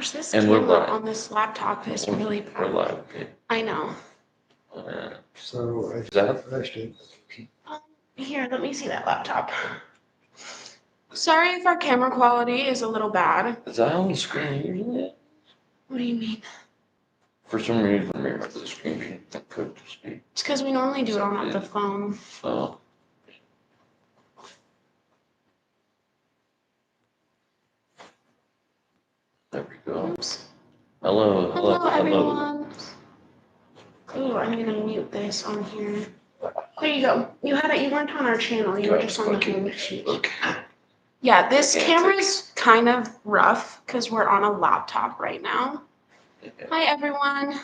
Gosh, this And we're camera live. on this laptop is really We're bad. live. Okay. I know. So I Is that refreshed it. Here, let me see that laptop. Sorry if our camera quality is a little bad. is that on the screen usually? What do you mean? For some reason, I remember the screen could just be. It's because we normally do it on the phone. Oh. There we go. Oops. Hello, Hello, everyone. Ooh, I'm gonna mute this on here. There you go. You had it. You weren't on our channel. You were just on the home sheet. Okay. Yeah, this Gigantic. camera's kind of rough because we're on a laptop right now. Yeah. Hi, everyone.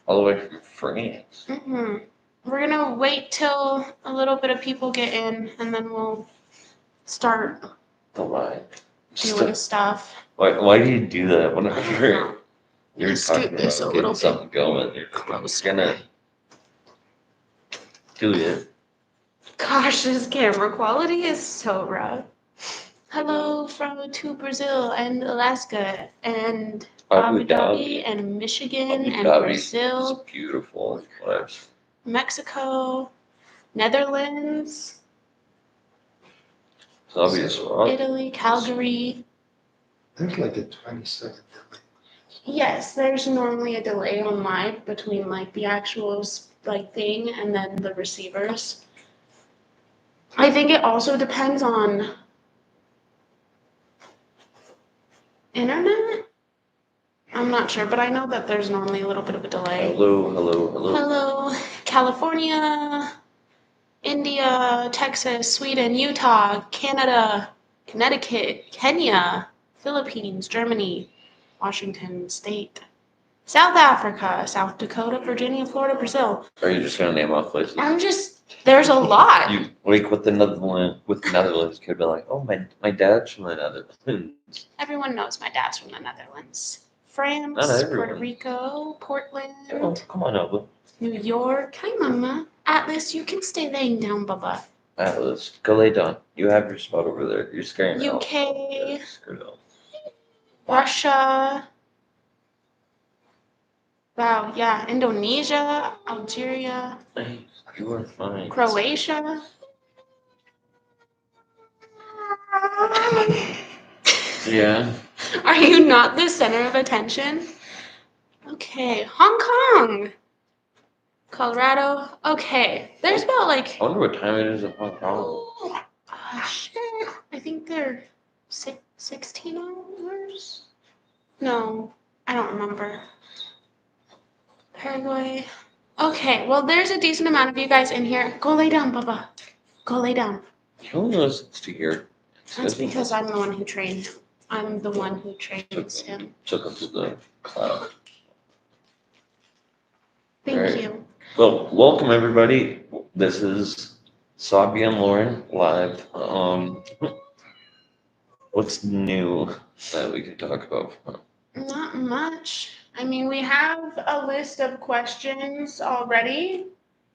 All the way from France. We're gonna wait till a little bit of people get in, and then we'll start The live. doing stuff. Why do you do that I whenever don't know. you're Scoot talking this a about little getting bit something going? You're closer. gonna do it. Gosh, this camera quality is so rough. Hello to Brazil and Alaska and Abu Dhabi and Michigan and Brazil. It's beautiful. Lives. Mexico, Netherlands, It's obvious. Italy, Calgary. There's like a 20-second delay. Yes, there's normally a delay on mine between like the actual like thing and then the receivers. I think it also depends on internet. I'm not sure, but I know that there's normally a little bit of a delay. Hello. Hello, California, India, Texas, Sweden, Utah, Canada, Connecticut, Kenya, Philippines, Germany, Washington State, South Africa, South Dakota, Virginia, Florida, Brazil. Are you just gonna name off places? There's a lot. You like with the Netherlands could be like, oh my dad's from the Netherlands. Everyone knows my dad's from the Netherlands. France, Not everyone. Puerto Rico, Portland, Oh, come on, Alba. New York. Hi, Mama. Atlas, you can stay laying down, Bubba. Atlas, go lay down. You have your spot over there. You're scaring me. UK, Yeah, Russia. Wow, yeah. Indonesia, Algeria, nice. You are fine. Croatia. Yeah. Are you not the center of attention? Okay, Hong Kong, Colorado. Okay, there's about like. I wonder what time it is in Hong Kong. Shit. I think they're 16 hours. No, I don't remember. Paraguay. Okay, well, there's a decent amount of you guys in here. Go lay down, Bubba. Go lay down. He only listens to your. That's because I'm the one who trained him. I'm the one who trains him. Took him to the cloud. Thank you. Well, welcome everybody. This is Sabi and Lauren live. What's new that we can talk about? Not much. I mean, we have a list of questions already,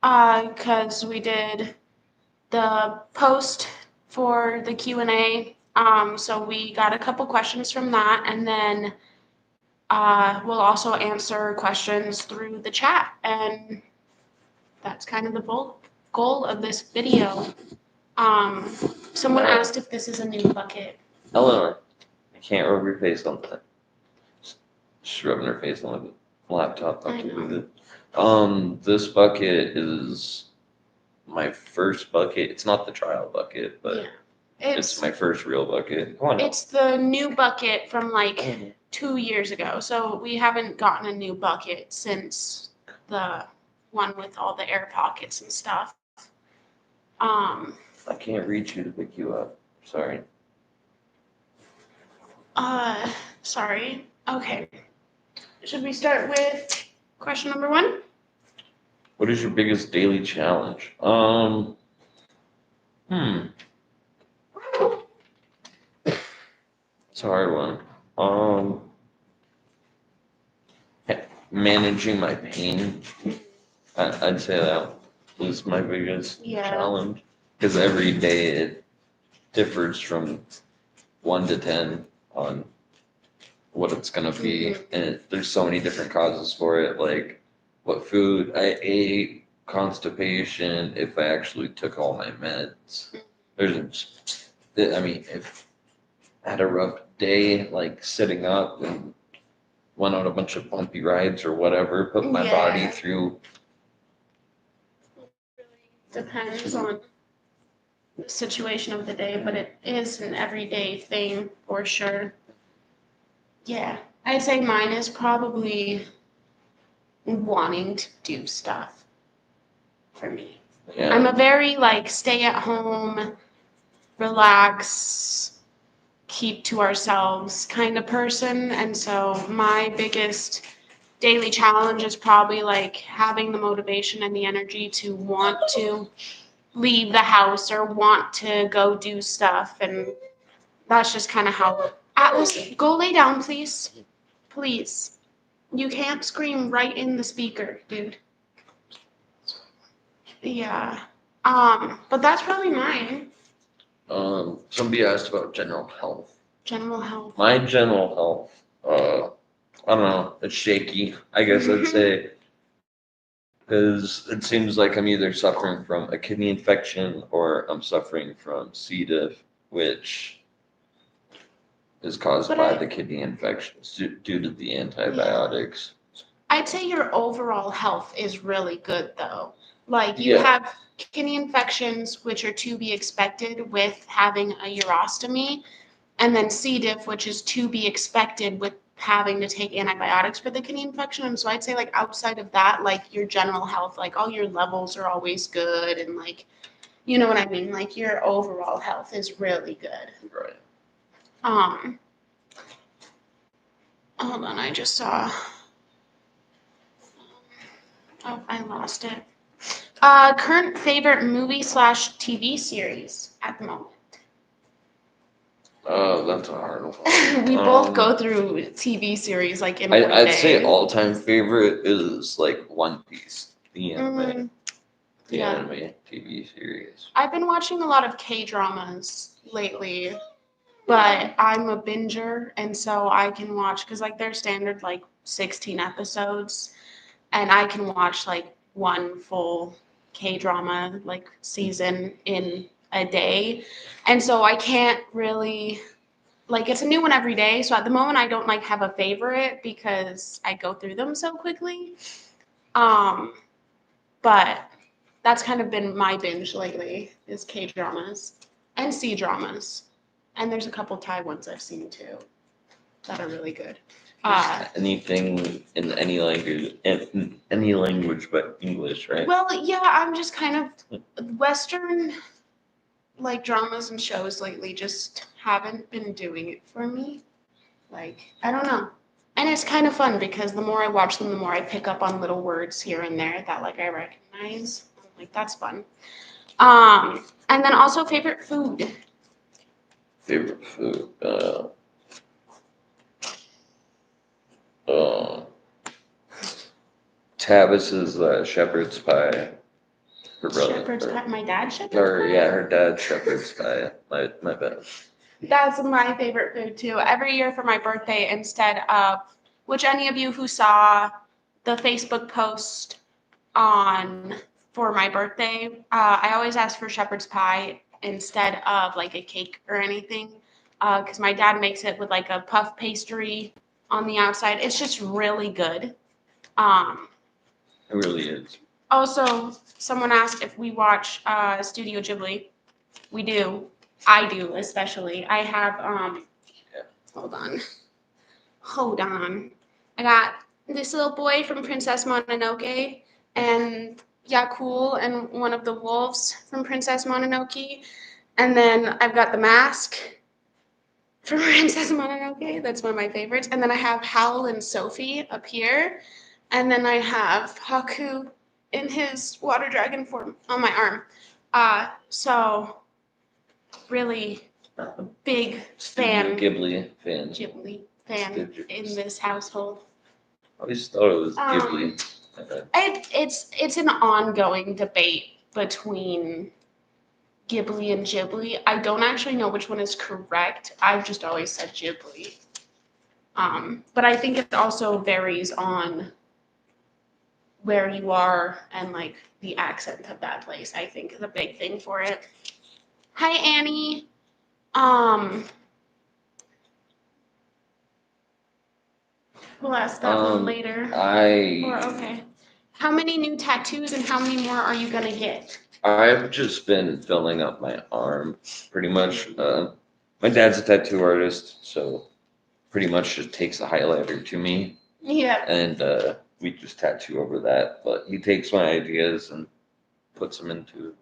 because we did the post for the Q&A. So we got a couple questions from that, and then we'll also answer questions through the chat, and that's kind of the goal of this video. Someone asked if this is a new bucket. Eleanor, I can't rub your face on that. She's rubbing her face on the laptop. I know. This bucket is my first bucket. It's not the trial bucket, but Yeah. it's my first real bucket. Come on. It's the new bucket from like 2 years ago. So we haven't gotten a new bucket since the one with all the air pockets and stuff. I can't reach you to pick you up. Sorry. Sorry. Okay. Should we start with question number 1? What is your biggest daily challenge? It's a hard one. Managing my pain. I'd say that was my biggest challenge. Because every day it differs from 1 to 10 on what it's gonna be, and there's so many different causes for it, like what food I ate, constipation, if I actually took all my meds. I mean, if I had a rough day, like sitting up and went on a bunch of bumpy rides or whatever, put my body through. Depends on the situation of the day, but it is an everyday thing for sure. Yeah, I'd say mine is probably wanting to do stuff for me. Yeah. I'm a very like stay at home, relax, keep to ourselves kind of person. And so my biggest daily challenge is probably like having the motivation and the energy to want to leave the house or want to go do stuff. And that's just kind of how. Atlas, go lay down, please. Please. You can't scream right in the speaker, dude. Yeah. But that's probably mine. Somebody asked about general health. General health. My general health, I don't know, it's shaky, I guess I'd say. Because it seems like I'm either suffering from a kidney infection or I'm suffering from C. diff, which is caused by the kidney infections due to the antibiotics. I'd say your overall health is really good, though. Like, you have kidney infections, which are to be expected with having a urostomy, and then C. diff, which is to be expected with having to take antibiotics for the kidney infection. And so I'd say, like, outside of that, like, your general health, like, all your levels are always good, and, like, you know what I mean? Like, your overall health is really good. Right. Hold on, I just saw. Oh, I lost it. Current favorite movie / TV series at the moment. Oh, that's a hard one. We both go through TV series like in one day. I'd say all-time favorite is like One Piece, the anime. The anime TV series. I've been watching a lot of K-dramas lately, but I'm a binger, and so I can watch, because like they're standard like 16 episodes, and I can watch like one full K-drama like season in a day. And so I can't really, like, it's a new one every day. So at the moment I don't like have a favorite because I go through them so quickly. But that's kind of been my binge lately, is K-dramas and C-dramas. And there's a couple Thai ones I've seen too that are really good. Anything in any language but English, right? Well, yeah, I'm just kind of Western like dramas and shows lately just haven't been doing it for me. Like, I don't know. And it's kind of fun because the more I watch them, the more I pick up on little words here and there that like I recognize. I'm like, that's fun. And then also favorite food. Favorite food. Tabitha's shepherd's pie. Her brother. Shepherd's pie. My dad's shepherd's Or pie? yeah, her dad's shepherd's pie. My bad. That's my favorite food too. Every year for my birthday, instead of, which any of you who saw the Facebook post for my birthday, I always ask for shepherd's pie instead of like a cake or anything, because my dad makes it with like a puff pastry on the outside. It's just really good. It really is. Also, someone asked if we watch Studio Ghibli. We do. I do, especially. I have, hold on. I got this little boy from Princess Mononoke, and Yakul and one of the wolves from Princess Mononoke. And then I've got the mask from Princess Mononoke. That's one of my favorites. And then I have Howl and Sophie up here. And then I have Haku in his water dragon form on my arm. So really a big fan. Ghibli fan. Ghibli fan in this household. I always thought it was Ghibli. It's an ongoing debate between Ghibli and Ghibli. I don't actually know which one is correct. I've just always said Ghibli. But I think it also varies on where you are and like the accent of that place, I think is a big thing for it. Hi, Annie. We'll ask that one later. Or okay. How many new tattoos and how many more are you gonna get? I've just been filling up my arm pretty much. My dad's a tattoo artist, so pretty much just takes a highlighter to me Yeah. and we just tattoo over that. But he takes my ideas and puts them into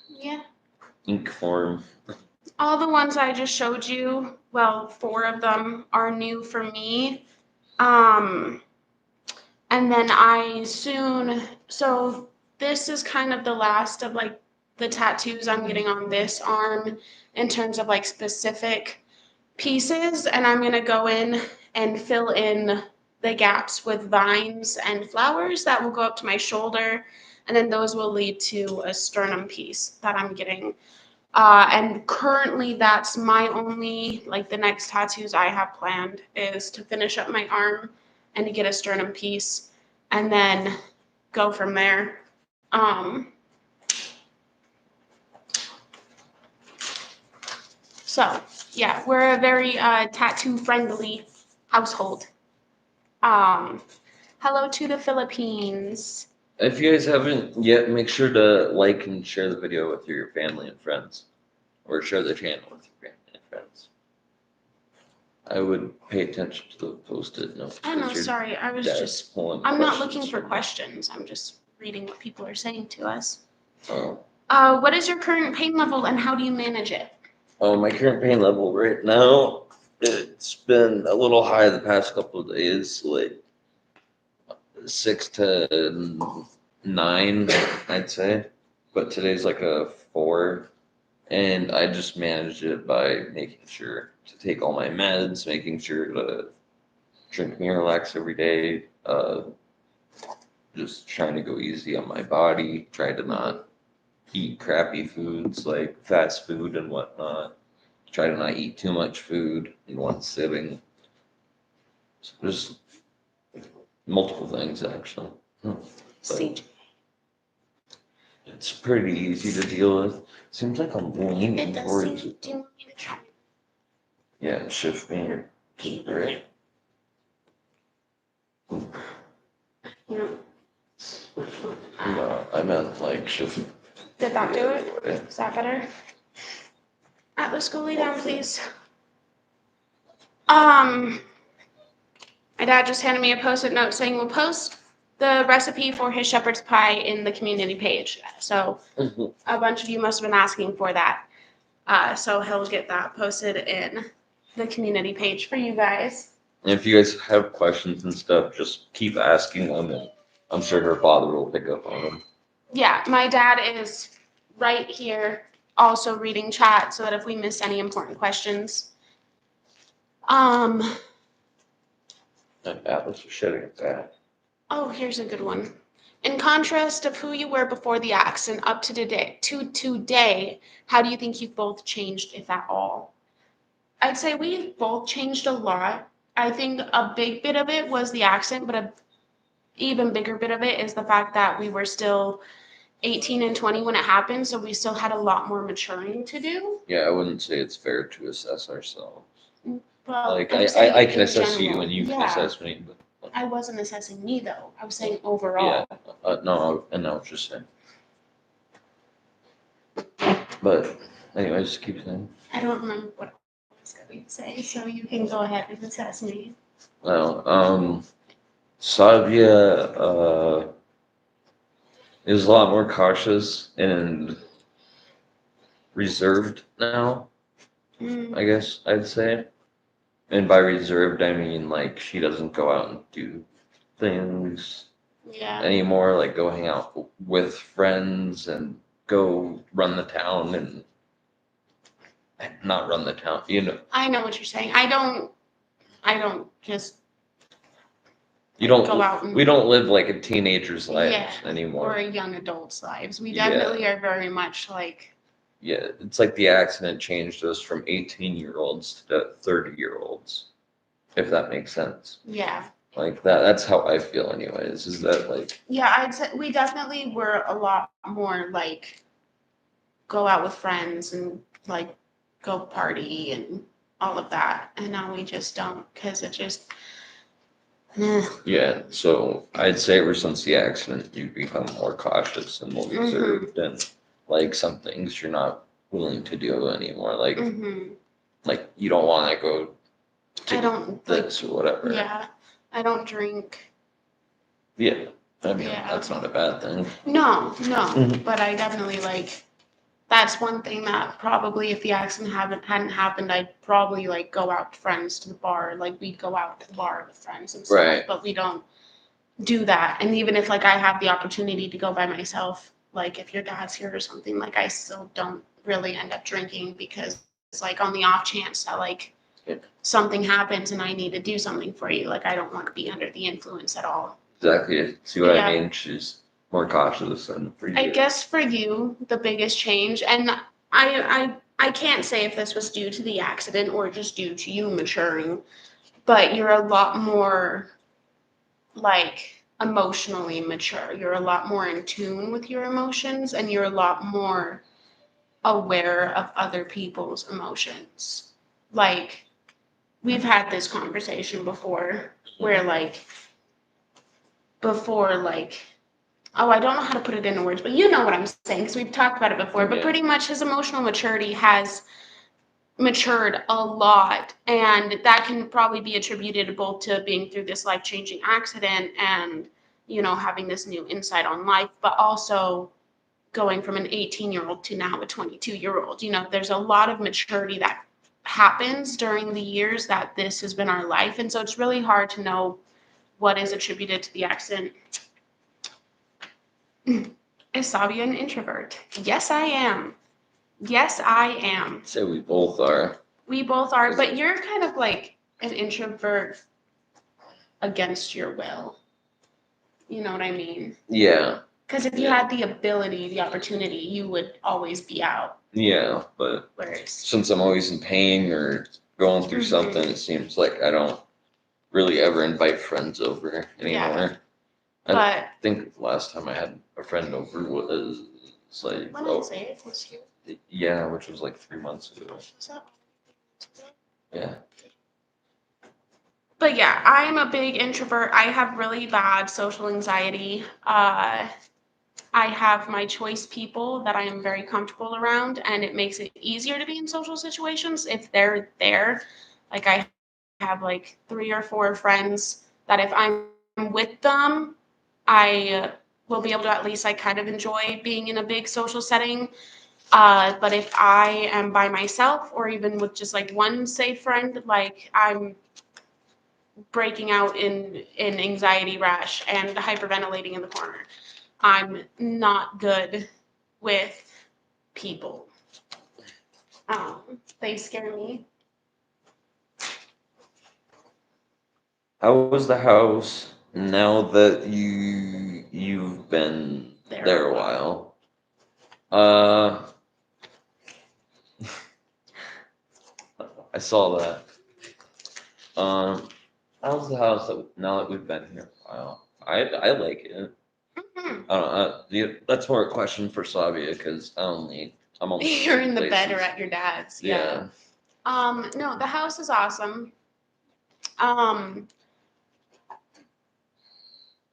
Yeah. ink form. All the ones I just showed you, well, 4 of them are new for me. And then so this is kind of the last of like the tattoos I'm getting on this arm in terms of like specific pieces. And I'm going to go in and fill in the gaps with vines and flowers that will go up to my shoulder. And then those will lead to a sternum piece that I'm getting. And currently that's my only, like the next tattoos I have planned is to finish up my arm and to get a sternum piece and then go from there. So yeah, we're a very tattoo friendly household. Hello to the Philippines. If you guys haven't yet, make sure to like and share the video with your family and friends, or share the channel with your family and friends. I would pay attention to the post-it notes. I know, sorry, I was just, I'm not looking for questions, I'm just reading what people are saying to us. Oh. What is your current pain level and how do you manage it? Oh, my current pain level right now, it's been a little high the past couple of days, like 6 to 9, I'd say. But today's like a 4. And I just managed it by making sure to take all my meds, making sure to drink Miralax every day, just trying to go easy on my body, try to not eat crappy foods like fast food and whatnot, try to not eat too much food in one sitting. So just multiple things actually. But it's pretty easy to deal with. Seems like I'm leaning towards it. Do you want me to try? Yeah, shift me. Right. Yeah. No, I meant like shift. Did that do it? Is that better? Atlas, go lay down, please. My dad just handed me a post-it note saying we'll post the recipe for his shepherd's pie in the community page. So a bunch of you must have been asking for that. So he'll get that posted in the community page for you guys. And if you guys have questions and stuff, just keep asking them, and I'm sure her father will pick up on them. Yeah, my dad is right here also reading chat so that if we miss any important questions. And Atlas is shedding its back. Oh, here's a good one. In contrast of who you were before the accident up to today, how do you think you've both changed, if at all? I'd say we've both changed a lot. I think a big bit of it was the accident, but an even bigger bit of it is the fact that we were still 18 and 20 when it happened, so we still had a lot more maturing to do. Yeah, I wouldn't say it's fair to assess ourselves. Well, Like I can assess you and you can assess me, but I wasn't assessing me though. I was saying overall. yeah, no, and I was just saying. But anyway, just keep saying. I don't remember what I was going to say, so you can go ahead and assess me. Well, Savia is a lot more cautious and reserved now, I guess I'd say. And by reserved, I mean like she doesn't go out and do things anymore, like go hang out with friends and go run the town and not run the town, you know. I know what you're saying. I don't just You don't go out and we don't live like a teenager's life anymore. Or a young adult's lives. We definitely are very much like. Yeah, it's like the accident changed us from 18-year-olds to 30-year-olds. if that makes sense. Yeah. Like that's how I feel anyways, is that like, Yeah, I'd say we definitely were a lot more like go out with friends and like go party and all of that. And now we just don't because it just, yeah, so I'd say ever since the accident, you've become more cautious and more reserved and like some things you're not willing to do anymore. Like you don't want to go I to don't this or whatever. Yeah, I don't drink. Yeah, I mean, Yeah. that's not a bad thing. No, Mhm. but I definitely like. That's one thing that probably if the accident hadn't happened, I'd probably like go out with friends to the bar. Like we'd go out to the bar with friends and stuff. Right. But we don't do that. And even if like I have the opportunity to go by myself, like if your dad's here or something, like I still don't really end up drinking because it's like on the off chance that like Yeah. something happens and I need to do something for you. Like I don't want to be under the influence at all. Exactly. See what Yeah. I mean? She's more cautious and for you. I guess for you, the biggest change, and I can't say if this was due to the accident or just due to you maturing, but you're a lot more like emotionally mature. You're a lot more in tune with your emotions and you're a lot more aware of other people's emotions. Like we've had this conversation before where like before like oh, I don't know how to put it into words, but you know what I'm saying because we've talked about it before. But Yeah. pretty much his emotional maturity has matured a lot, and that can probably be attributable to being through this life-changing accident and having this new insight on life, but also going from an 18-year-old to now a 22-year-old. There's a lot of maturity that happens during the years that this has been our life, and so it's really hard to know what is attributed to the accident. Is Sabia an introvert? Yes, I am. Yes, I am. Say we both are. We both are, but you're kind of like an introvert against your will. You know what I mean? Yeah. Because if you had the ability, the opportunity, you would always be out. Yeah, but Whereas, since I'm always in pain or going through something, it seems like I don't really ever invite friends over anymore. I but think the last time I had a friend over was like, when I say it was you. yeah, which was like 3 months ago. So, Yeah. but yeah, I'm a big introvert. I have really bad social anxiety. I have my choice people that I am very comfortable around, and it makes it easier to be in social situations if they're there. Like I have like 3 or 4 friends that if I'm with them, I will be able to at least like kind of enjoy being in a big social setting. But if I am by myself or even with just like one safe friend, like I'm breaking out in anxiety rash and hyperventilating in the corner. I'm not good with people. They scare me. How was the house now that you've been there a while? I saw that. How's the house now that we've been here a while? I like it. Mm-hmm. I don't know. That's more a question for Sabia because I'm only You're in the bed places. or at your dad's. Yeah. No, the house is awesome. Um,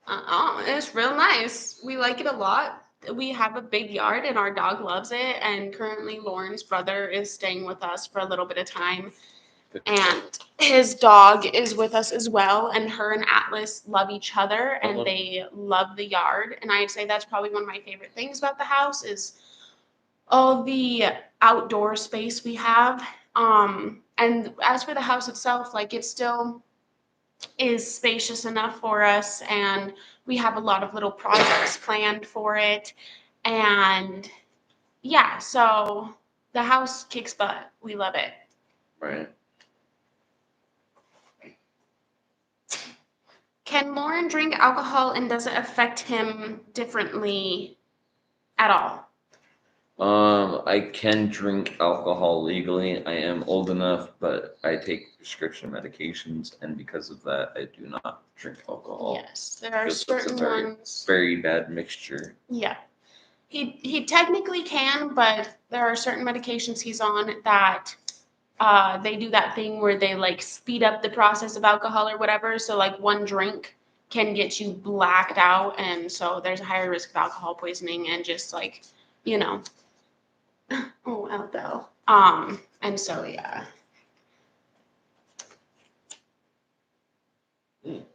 it's real nice. We like it a lot. We have a big yard and our dog loves it. And currently, Lauren's brother is staying with us for a little bit of time. And his dog is with us as well. And her and Atlas love each other and they love the yard. And I'd say that's probably one of my favorite things about the house is all the outdoor space we have. And as for the house itself, like it still is spacious enough for us and we have a lot of little projects planned for it. And yeah, so the house kicks butt. We love it. Right. Can Lauren drink alcohol and does it affect him differently at all? I can drink alcohol legally. I am old enough, but I take prescription medications, and because of that, I do not drink alcohol. Yes, there are Because that's a certain ones. very bad mixture. Yeah. He technically can, but there are certain medications he's on that they do that thing where they like speed up the process of alcohol or whatever. So like one drink can get you blacked out, and so there's a higher risk of alcohol poisoning and just like, you know. Oh, Albel. And so yeah.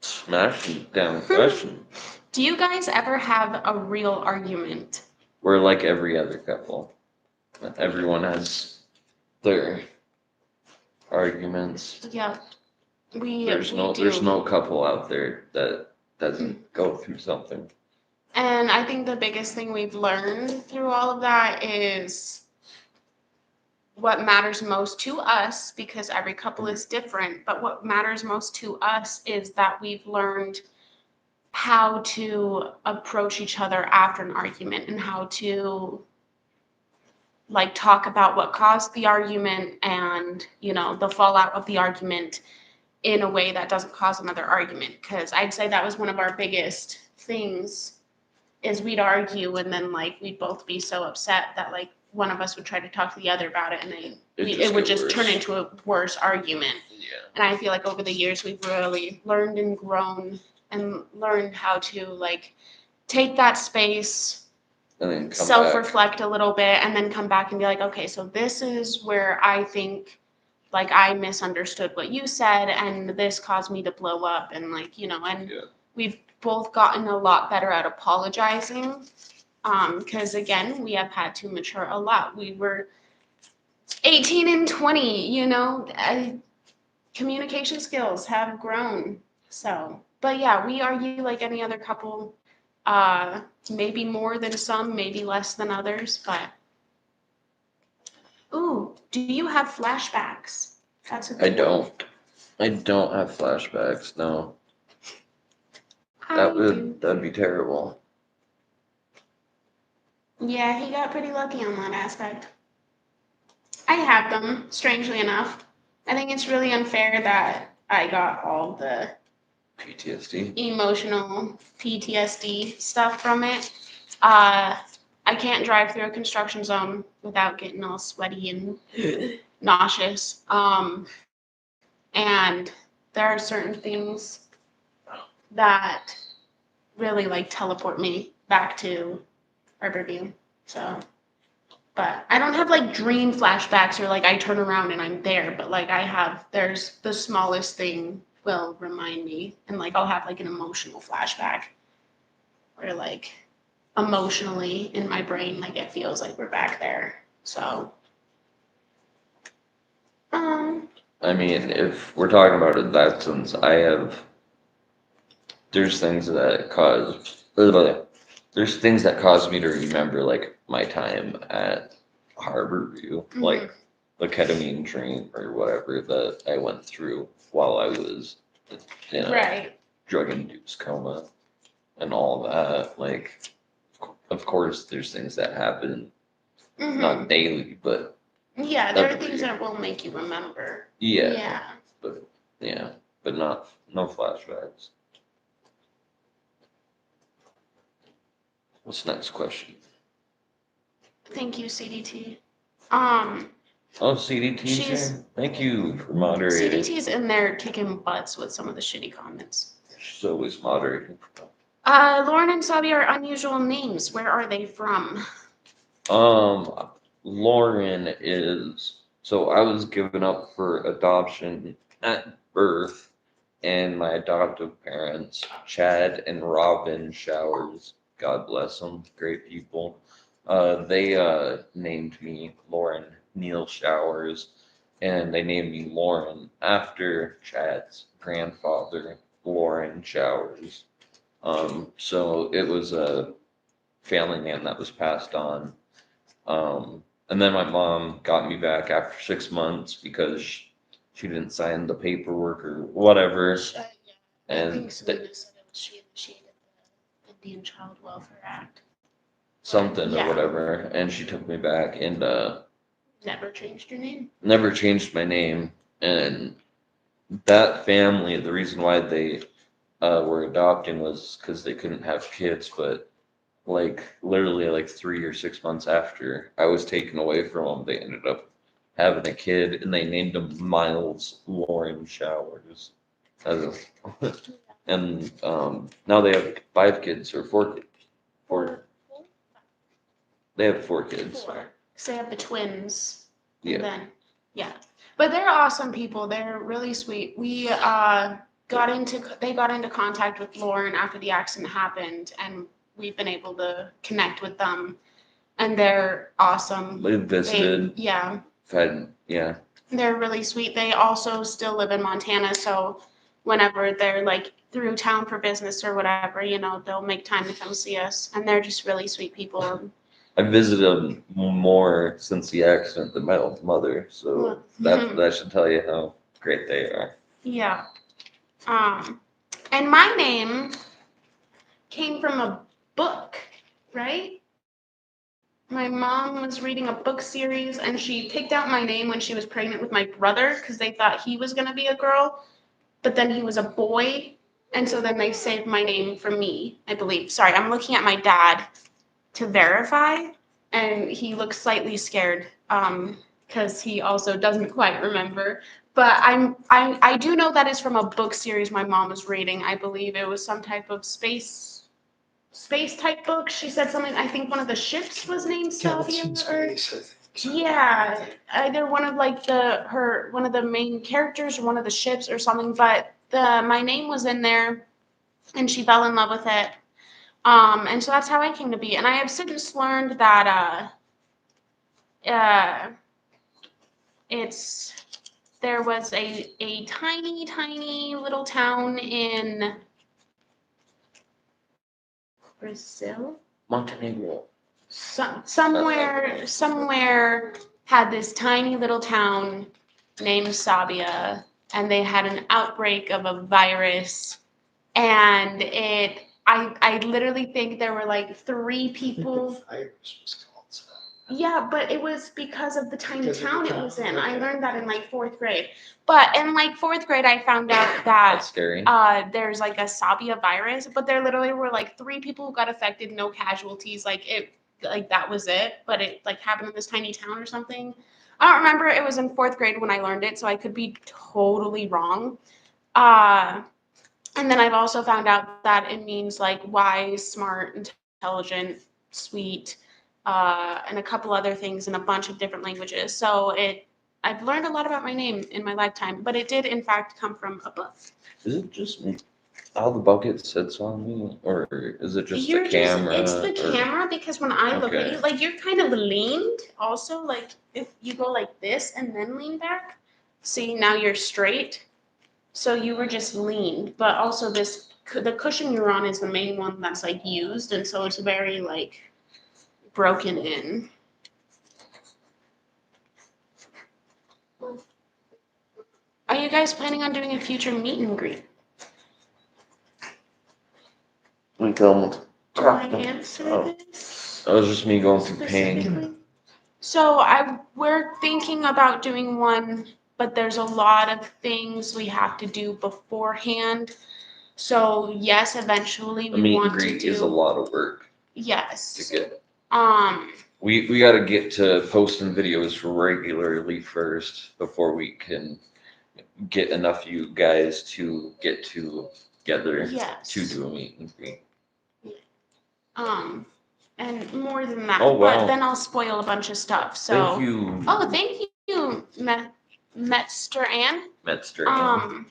Smashing down question. Do you guys ever have a real argument? We're like every other couple. Everyone has their arguments. Yeah. We There's do. no couple out there that doesn't go through something. And I think the biggest thing we've learned through all of that is what matters most to us, because every couple is different, but what matters most to us is that we've learned how to approach each other after an argument and how to like talk about what caused the argument and, you know, the fallout of the argument in a way that doesn't cause another argument. Because I'd say that was one of our biggest things is we'd argue and then like we'd both be so upset that like one of us would try to talk to the other about it and then it would just turn into a worse argument. Yeah. And I feel like over the years we've really learned and grown and learned how to like take that space, And then come self-reflect a little bit, and then come back and be like, okay, so this is where I think like I misunderstood what you said and this caused me to blow up, and like, you know, and we've both gotten a lot better at apologizing. Because again, we have had to mature a lot. We were 18 and 20, you know, communication skills have grown. So, but yeah, we argue like any other couple, maybe more than some, maybe less than others, but. Ooh, do you have flashbacks? That's a good one. I don't have flashbacks, no. I do. That'd be terrible. Yeah, he got pretty lucky on that aspect. I have them, strangely enough. I think it's really unfair that I got all the PTSD. emotional PTSD stuff from it. I can't drive through a construction zone without getting all sweaty and nauseous. And there are certain things that really like teleport me back to Harborview. So, but I don't have like dream flashbacks or like I turn around and I'm there, but like there's the smallest thing will remind me, and like I'll have like an emotional flashback where like emotionally in my brain, like it feels like we're back there. So, I mean, if we're talking about it that sense, there's things that cause me to remember like my time at Harborview, like the ketamine train or whatever that I went through while I was in a drug-induced coma and all that. Like, of course, there's things that happen, not daily, but yeah, there are things that will make you remember. Yeah. But no flashbacks. What's the next question? Thank you, CDT. Oh, CDT's here? Thank you for moderating. CDT's in there kicking butts with some of the shitty comments. She's always moderating. Lauren and Sabi are unusual names. Where are they from? Lauren so I was given up for adoption at birth, and my adoptive parents, Chad and Robin Showers, God bless them, great people, they named me Lauren Neil Showers, and they named me Lauren after Chad's grandfather, Lauren Showers. So it was a family name that was passed on. And then my mom got me back after 6 months because she didn't sign the paperwork or whatever. I think Selena said it was she initiated the Indian Child Welfare Act. Something or whatever. And she took me back and never changed your name? Never changed my name. And that family, the reason why they were adopting was because they couldn't have kids, but like literally like 3 or 6 months after I was taken away from them, they ended up having a kid, and they named him Miles Lauren Showers. As a, and now they have 5 kids or 4 kids. Four. They have 4 kids. Four. So they have the twins. Yeah. And then, yeah. But they're awesome people. They're really sweet. We they got into contact with Lauren after the accident happened, and we've been able to connect with them, and they're awesome. They visited. Yeah. Yeah. They're really sweet. They also still live in Montana, so whenever they're like through town for business or whatever, they'll make time to come see us, and they're just really sweet people. I visited them more since the accident than my own mother, so that should tell you how great they are. Yeah. And my name came from a book, right? My mom was reading a book series, and she picked out my name when she was pregnant with my brother because they thought he was going to be a girl, but then he was a boy, and so then they saved my name for me, I believe. Sorry, I'm looking at my dad to verify, and he looks slightly scared because he also doesn't quite remember. But I do know that is from a book series my mom was reading. I believe it was some type of space type book. She said something. I think one of the ships was named Salvia. Galaxy Space, I think. Yeah, either one of like one of the main characters or one of the ships or something. But my name was in there, and she fell in love with it. And so that's how I came to be. And I have since learned that there was a tiny little town in Brazil. Montenegro. Somewhere had this tiny little town named Sabia, and they had an outbreak of a virus, and I literally think there were like 3 people. The virus was called so. Yeah, but it was because of the tiny town it was in. I learned that in like 4th grade. But in like 4th grade, I found out that That's scary. there's like a Sabia virus, but there literally were like 3 people who got affected, no casualties. Like that was it. But it like happened in this tiny town or something. I don't remember. It was in 4th grade when I learned it, so I could be totally wrong. And then I've also found out that it means like wise, smart, intelligent, sweet, and a couple other things in a bunch of different languages. So I've learned a lot about my name in my lifetime, but it did in fact come from a book. Is it just how the bucket sits on me, or is it just the camera? It's the camera, because when I look at you, like you're kind of leaned also, like if you go like this and then lean back, see now you're straight. So you were just leaned, but also the cushion you're on is the main one that's like used, and so it's very like broken in. Are you guys planning on doing a future meet and greet? We don't. Do I answer this? That was just me going through pain. So we're thinking about doing one, but there's a lot of things we have to do beforehand. So yes, eventually we want to do. A meet and greet is a lot of work. Yes. To get. We got to get to posting videos regularly first before we can get enough of you guys to get together to do a meet and greet. And more than that, oh, wow. But then I'll spoil a bunch of stuff. So thank you. Oh, thank you, Metster Ann. Metster Ann.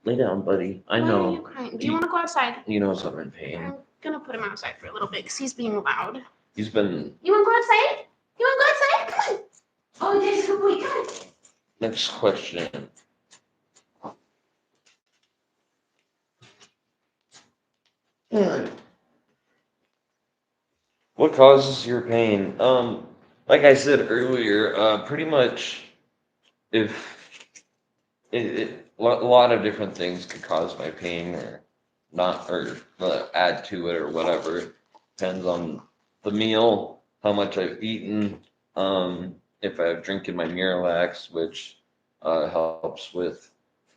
Lay down, buddy. I know. Why are you crying? Do you want to go outside? He knows I'm in pain. I'm gonna put him outside for a little bit because he's being loud. He's been. You want to go outside? You want to go outside? Come on. Oh, there's a good boy. Come on. Next question. What causes your pain? Like I said earlier, pretty much, if a lot of different things could cause my pain or not, or add to it or whatever. Depends on the meal, how much I've eaten, if I have drink in my Miralax, which helps with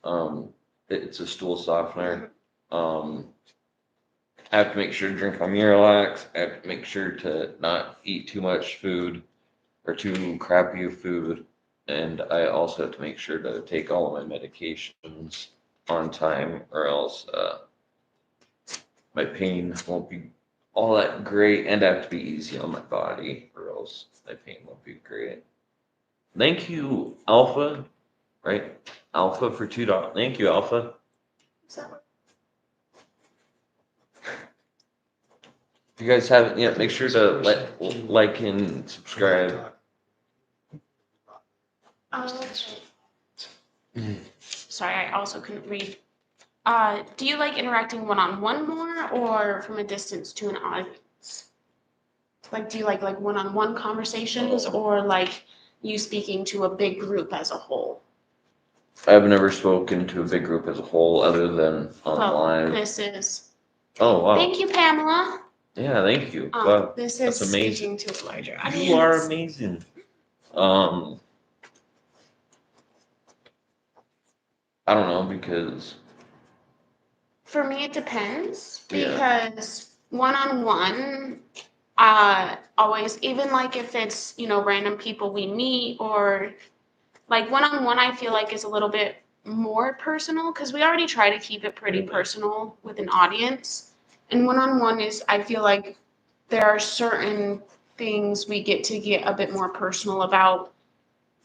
It's a stool softener. I have to make sure to drink my Miralax. I have to make sure to not eat too much food or too crappy of food. And I also have to make sure to take all of my medications on time, or else my pain won't be all that great, and I have to be easy on my body, or else my pain won't be great. Thank you, Alpha, right? Alpha for $2. Thank you, Alpha. If you guys haven't yet, make sure to like and subscribe. Okay. Sorry, I also couldn't read. Do you like interacting one-on-one more or from a distance to an audience? Like, do you like one-on-one conversations or like you speaking to a big group as a whole? I've never spoken to a big group as a whole other than online. This is. Oh, wow. Thank you, Pamela. Yeah, thank you. Wow, this is that's amazing. speaking to a larger audience. You are amazing. I don't know, because for me it depends, Yeah. because one-on-one, always, even like if it's, random people we meet, or like one-on-one, I feel like is a little bit more personal because we already try to keep it pretty personal with an audience. And one-on-one is, I feel like there are certain things we get to get a bit more personal about,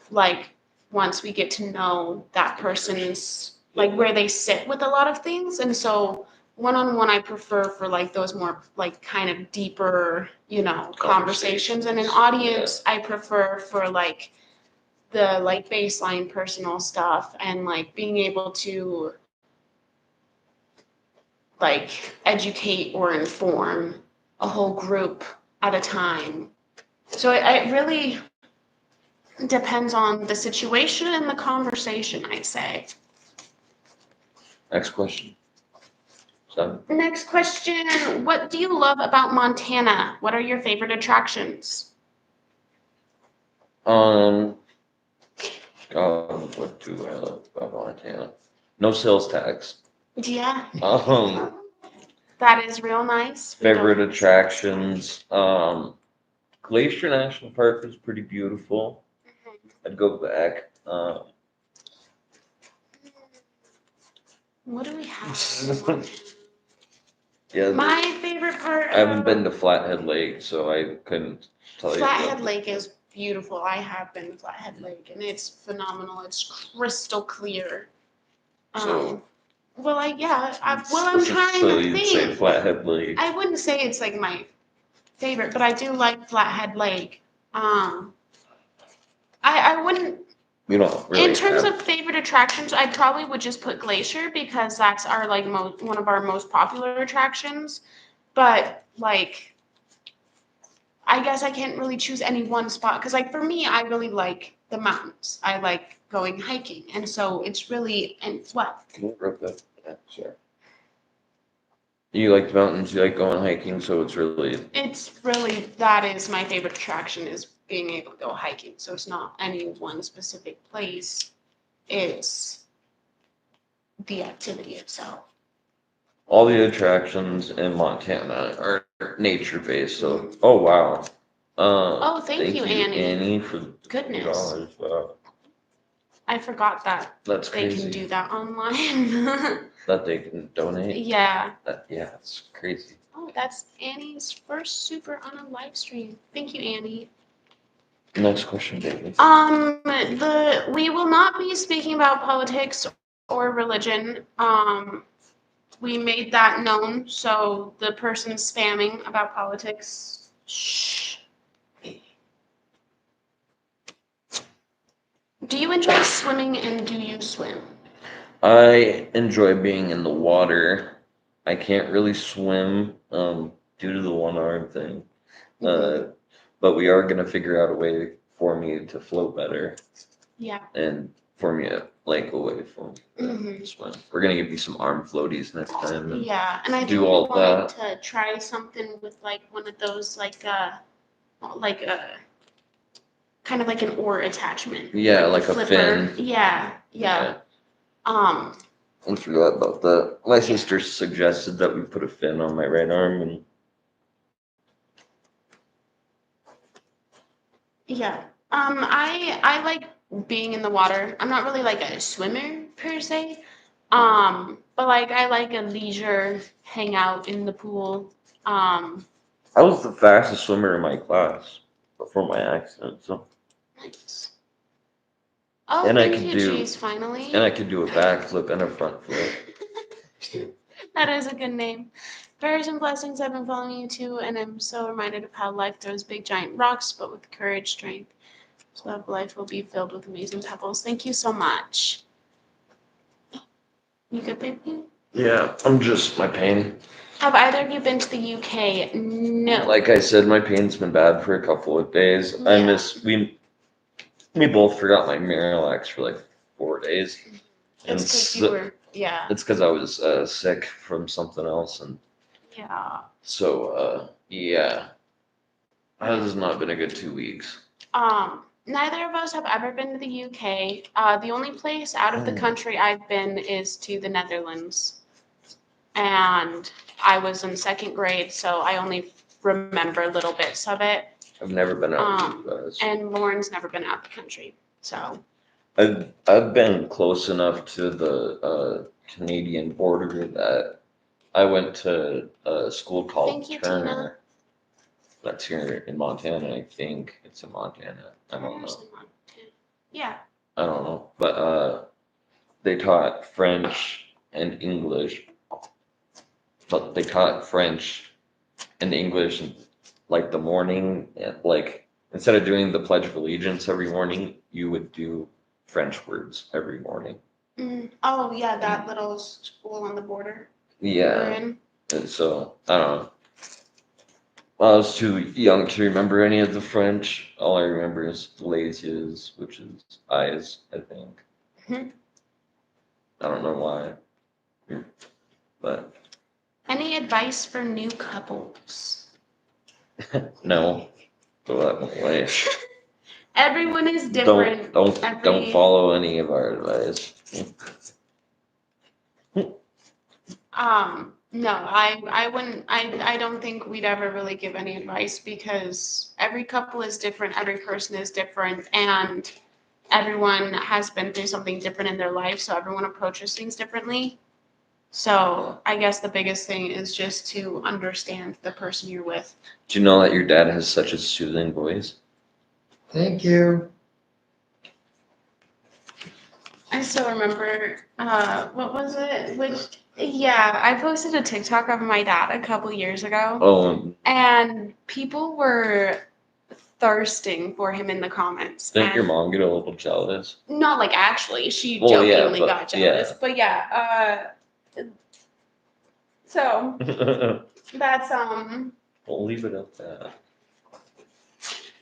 like once we get to know that person's, like where they sit with a lot of things. And so one-on-one I prefer for like those more like kind of deeper, conversations. And an audience I prefer for like the like baseline personal stuff, and like being able to like educate or inform a whole group at a time. So it really depends on the situation and the conversation, I'd say. Next question. Seven. Next question. What do you love about Montana? What are your favorite attractions? God, what do I love about Montana? No sales tax. Yeah. That is real nice. Favorite attractions. Glacier National Park is pretty beautiful. I'd go back. What do we have? Yeah. My favorite part. I haven't been to Flathead Lake, so I couldn't tell you. Flathead Lake is beautiful. I have been to Flathead Lake, and it's phenomenal. It's crystal clear. So. Well, I'm trying So to you'd think. say Flathead Lake. I wouldn't say it's like my favorite, but I do like Flathead Lake. I wouldn't. You don't really. In terms of favorite attractions, I probably would just put Glacier because that's our like one of our most popular attractions. But like, I guess I can't really choose any one spot because like for me, I really like the mountains. I like going hiking, and so it's really what. Can you rub that? Yeah, sure. You like the mountains, you like going hiking, so it's really. That is my favorite attraction, is being able to go hiking. So it's not any one specific place. It's the activity itself. All the attractions in Montana are nature-based, so, oh, wow. Thank you, Annie. Annie, for goodness. $2. Wow. I forgot that That's they crazy. can do that online. That they can donate? Yeah. Yeah, it's crazy. Oh, that's Annie's first super on a live stream. Thank you, Annie. Next question, David. We will not be speaking about politics or religion. We made that known, so the person spamming about politics, shh. Do you enjoy swimming, and do you swim? I enjoy being in the water. I can't really swim due to the one arm thing. But we are gonna figure out a way for me to float better. Yeah. And for me to like a way for me to swim. We're gonna give you some arm floaties next time. Yeah, and I do all wanted to try something with like one of those like a kind of like an oar attachment. Yeah, like a flipper. fin. Yeah. Um, I forgot about that. My sister suggested that we put a fin on my right arm, and yeah. I like being in the water. I'm not really like a swimmer per se. But like I like a leisure hangout in the pool. Um, I was the fastest swimmer in my class before my accident. So, nice. Oh, and I thank could you, do, Cheese, finally. and I could do a backflip and a front flip. That is a good name. Prayers and blessings have been following you too, and I'm so reminded of how life throws big giant rocks, but with courage, strength. So that life will be filled with amazing pebbles. Thank you so much. You good, baby? Yeah, my pain. Have either of you been to the UK? No. Like I said, my pain's been bad for a couple of days. Yeah. We both forgot my Miralax for like 4 days. And It's because you were, yeah. it's because I was sick from something else, and Yeah. so yeah, it has not been a good 2 weeks. Neither of us have ever been to the UK. The only place out of the country I've been is to the Netherlands. And I was in second grade, so I only remember little bits of it. I've never been out with you guys. And Lauren's never been out the country, so. I've been close enough to the Canadian border that I went to a school called Thank you, Turner. Tina. That's here in Montana, I think. It's in Montana. I don't know. Yeah. I don't know. But they taught French and English. But they taught French and English in, like the morning, and like instead of doing the Pledge of Allegiance every morning, you would do French words every morning. Oh, yeah, that little school on the border. Yeah. We're in. And so I don't know. Well, I was too young to remember any of the French. All I remember is glaciers, which is eyes, I think. Mhm. I don't know why. But Any advice for new couples? no. Throw that one away. Everyone is different. Don't follow any of our advice. No, I wouldn't, I don't think we'd ever really give any advice because every couple is different, every person is different, and everyone has been through something different in their life, so everyone approaches things differently. So I guess the biggest thing is just to understand the person you're with. Do you know that your dad has such a soothing voice? Thank you. I still remember, what was it? Yeah, I posted a TikTok of my dad a couple years ago, Oh, and people were thirsting for him in the comments. didn't your And mom get a little jealous? not like actually, she Well, yeah, jokingly but- got jealous. yeah. But yeah, so that's We'll leave it at that.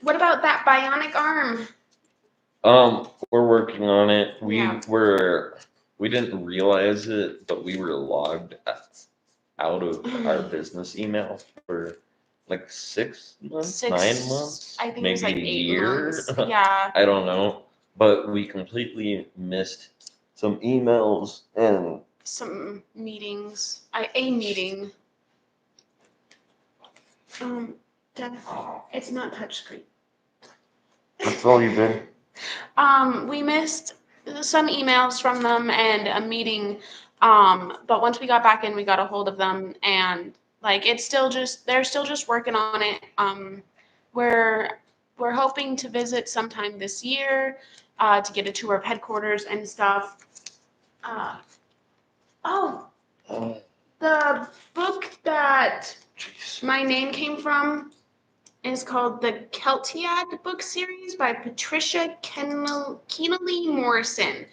what about that bionic arm? We're working on it. Yeah. We didn't realize it, but we were logged out of our business email for like 6 months, 9 months, I think maybe it was like a 8 year. months. Yeah. I don't know, but we completely missed some emails and Some meetings. A meeting. It's not touchscreen. that's all you've been. We missed some emails from them and a meeting. But once we got back in, we got a hold of them, and like they're still just working on it. We're hoping to visit sometime this year, to get a tour of headquarters and stuff. Oh, the book that my name came from is called the Keltiad book series by Patricia Kennelly Morrison.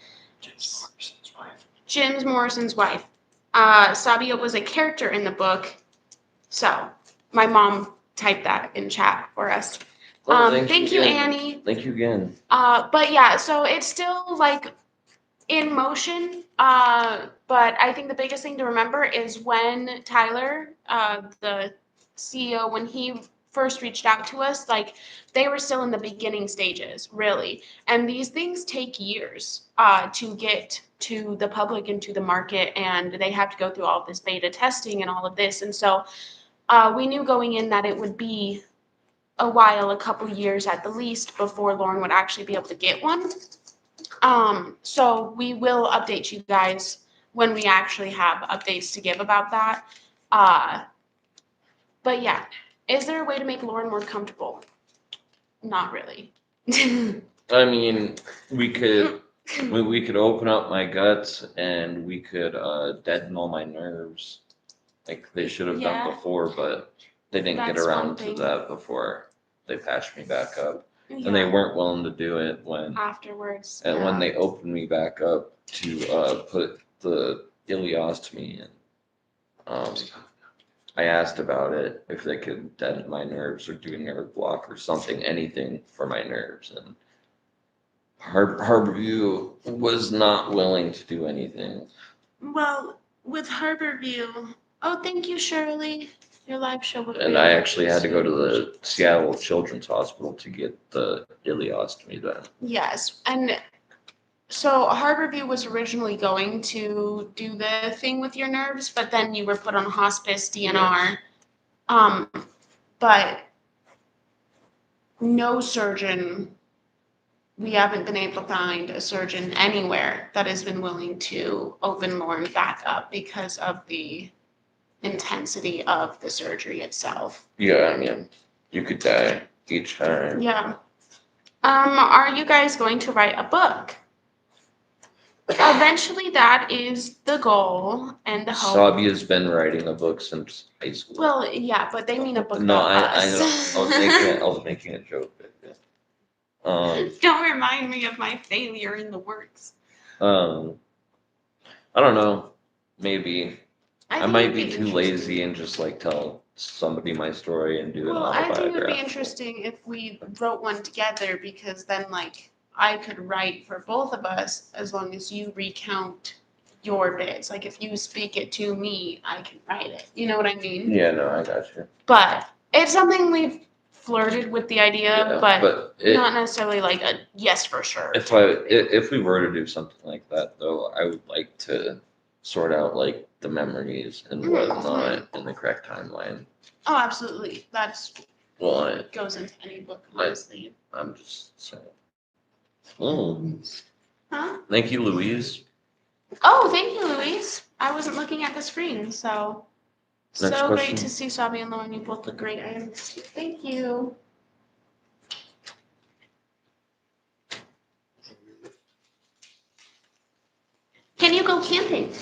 Jim Morrison's wife. Sabia was a character in the book, so my mom typed that in chat for us. Thank you, again. Annie. Thank you again. But yeah, so it's still like in motion. But I think the biggest thing to remember is when Tyler, the CEO, when he first reached out to us, like they were still in the beginning stages, really. And these things take years to get to the public and to the market, and they have to go through all of this beta testing and all of this. And so we knew going in that it would be a while, a couple years at the least, before Lauren would actually be able to get one. So we will update you guys when we actually have updates to give about that. But yeah, is there a way to make Lauren more comfortable? Not really. I mean, we could open up my guts and we could deaden all my nerves, like they should have Yeah. done before, but they didn't get That's around one to thing. that before they patched me back up, Yeah. and they weren't willing to do it when Afterwards. when they opened me back up to put the ileostomy in. I asked about it, if they could deaden my nerves or do a nerve block or something, anything for my nerves, and Harborview was not willing to do anything. Well, with Harborview, oh, thank you, Shirley. Your live show would And I actually had to go to the Seattle Children's Hospital to get the ileostomy done. Yes, and so Harborview was originally going to do the thing with your nerves, but then you were put on hospice DNR. But no surgeon, we haven't been able to find a surgeon anywhere that has been willing to open Lauren back up because of the intensity of the surgery itself. Yeah, I mean, you could die each time. Yeah. Are you guys going to write a book? Eventually, that is the goal and the hope. Sabia's been writing a book since high school. Well, yeah, but they mean a book No, about I us. know. I was making a joke. Don't remind me of my failure in the works. I don't know. Maybe I think might it'd be too interesting. lazy and just like tell somebody my story and do an Well, I think it would be autobiography. interesting if we wrote one together, because then, like, I could write for both of us as long as you recount your bits. Like, if you speak it to me, I can write it. You know what I mean? Yeah, no, I got you. But it's something we've flirted with the idea, Yeah, but not necessarily like a yes for sure. If we were to do something like that, though, I would like to sort out like the memories and whatnot in the correct timeline. Oh, absolutely. That's Well, goes into any book, honestly. I'm just saying. Oh, Huh? thank you, Louise. Oh, thank you, Louise. I wasn't looking at the screen, so Next so question. great to see Sabi and Lauren. You both look great. I miss you. Thank you. Can you go camping?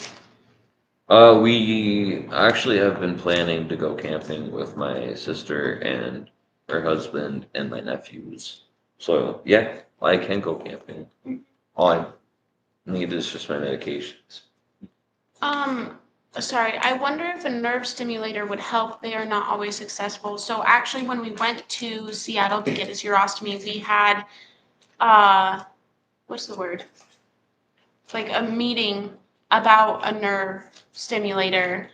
We actually have been planning to go camping with my sister and her husband and my nephews. So yeah, I can go camping. All I need is just my medications. Sorry, I wonder if a nerve stimulator would help. They are not always successful. So actually, when we went to Seattle to get his urostomy, we had, what's the word? Like a meeting about a nerve stimulator.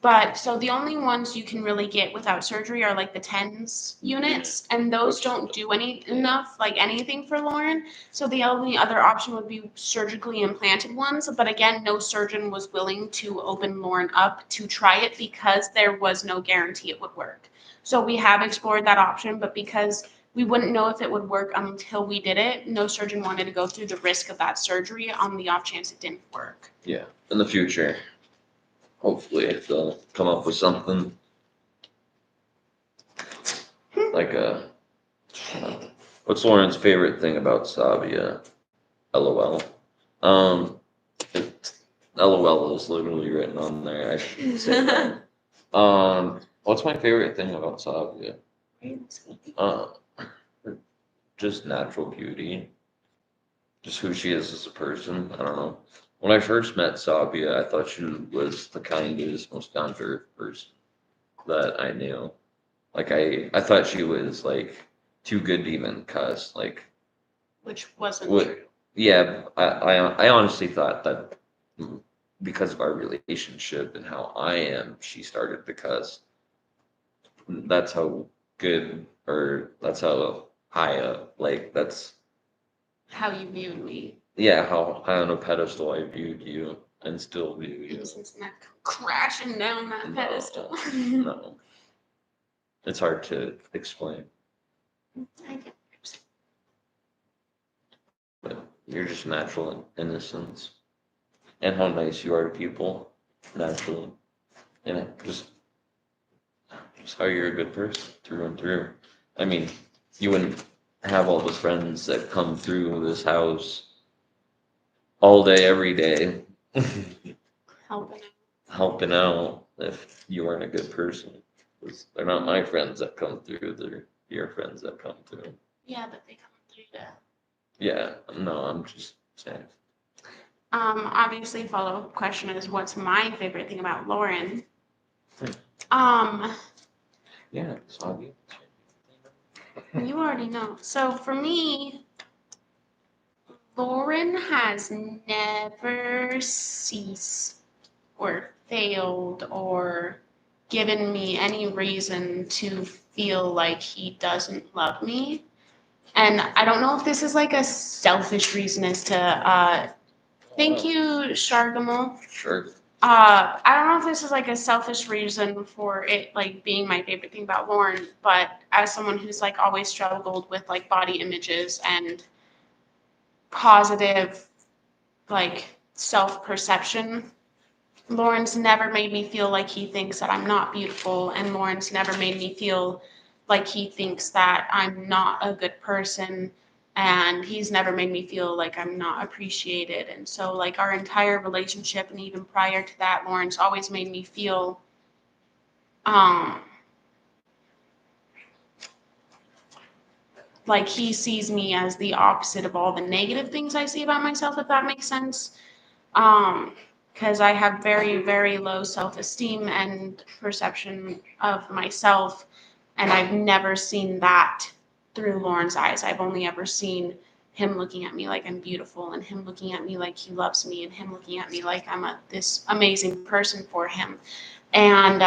But so the only ones you can really get without surgery are like the TENS units, and those don't do anything for Lauren. So the only other option would be surgically implanted ones. But again, no surgeon was willing to open Lauren up to try it because there was no guarantee it would work. So we have explored that option, but because we wouldn't know if it would work until we did it, no surgeon wanted to go through the risk of that surgery on the off chance it didn't work. Yeah, in the future. Hopefully, if they'll come up with something like what's Lauren's favorite thing about Savia? LOL. LOL is literally written on there. I shouldn't say that. What's my favorite thing about Savia? Just natural beauty. Just who she is as a person. I don't know. When I first met Sabia, I thought she was the kindest, most down to earth person that I knew. Like I thought she was like too good to even cuss. Like, Which wasn't true. Yeah, I honestly thought that because of our relationship and how I am, she started to cuss. That's how good, or that's how high up. Like that's How you viewed me. yeah, how high on a pedestal I viewed you and still view you. Since not crashing down that No, pedestal. No, it's hard to explain, I get it. but you're just natural innocence and how nice you are to people naturally, and just how you're a good person through and through. I mean, you wouldn't have all the friends that come through this house all day, every day, Helping out. helping out if you weren't a good person. 'Cause they're not my friends that come through, they're your friends that come through. Yeah, but they come through to. Yeah, no, I'm just saying. Obviously, follow-up question is, what's my favorite thing about Lauren? Hmm. Um, Yeah, so you. you already know. So for me, Lauren has never ceased or failed or given me any reason to feel like he doesn't love me. And I don't know if this is like a selfish reason as to, thank you, Shargamel. Sure. I don't know if this is like a selfish reason for it like being my favorite thing about Lauren, but as someone who's like always struggled with like body images and positive like self-perception, Lauren's never made me feel like he thinks that I'm not beautiful, and Lauren's never made me feel like he thinks that I'm not a good person, and he's never made me feel like I'm not appreciated. And so like our entire relationship and even prior to that, Lauren's always made me feel um like he sees me as the opposite of all the negative things I see about myself, if that makes sense. Because I have very, very low self-esteem and perception of myself, and I've never seen that through Lauren's eyes. I've only ever seen him looking at me like I'm beautiful, and him looking at me like he loves me, and him looking at me like I'm this amazing person for him. And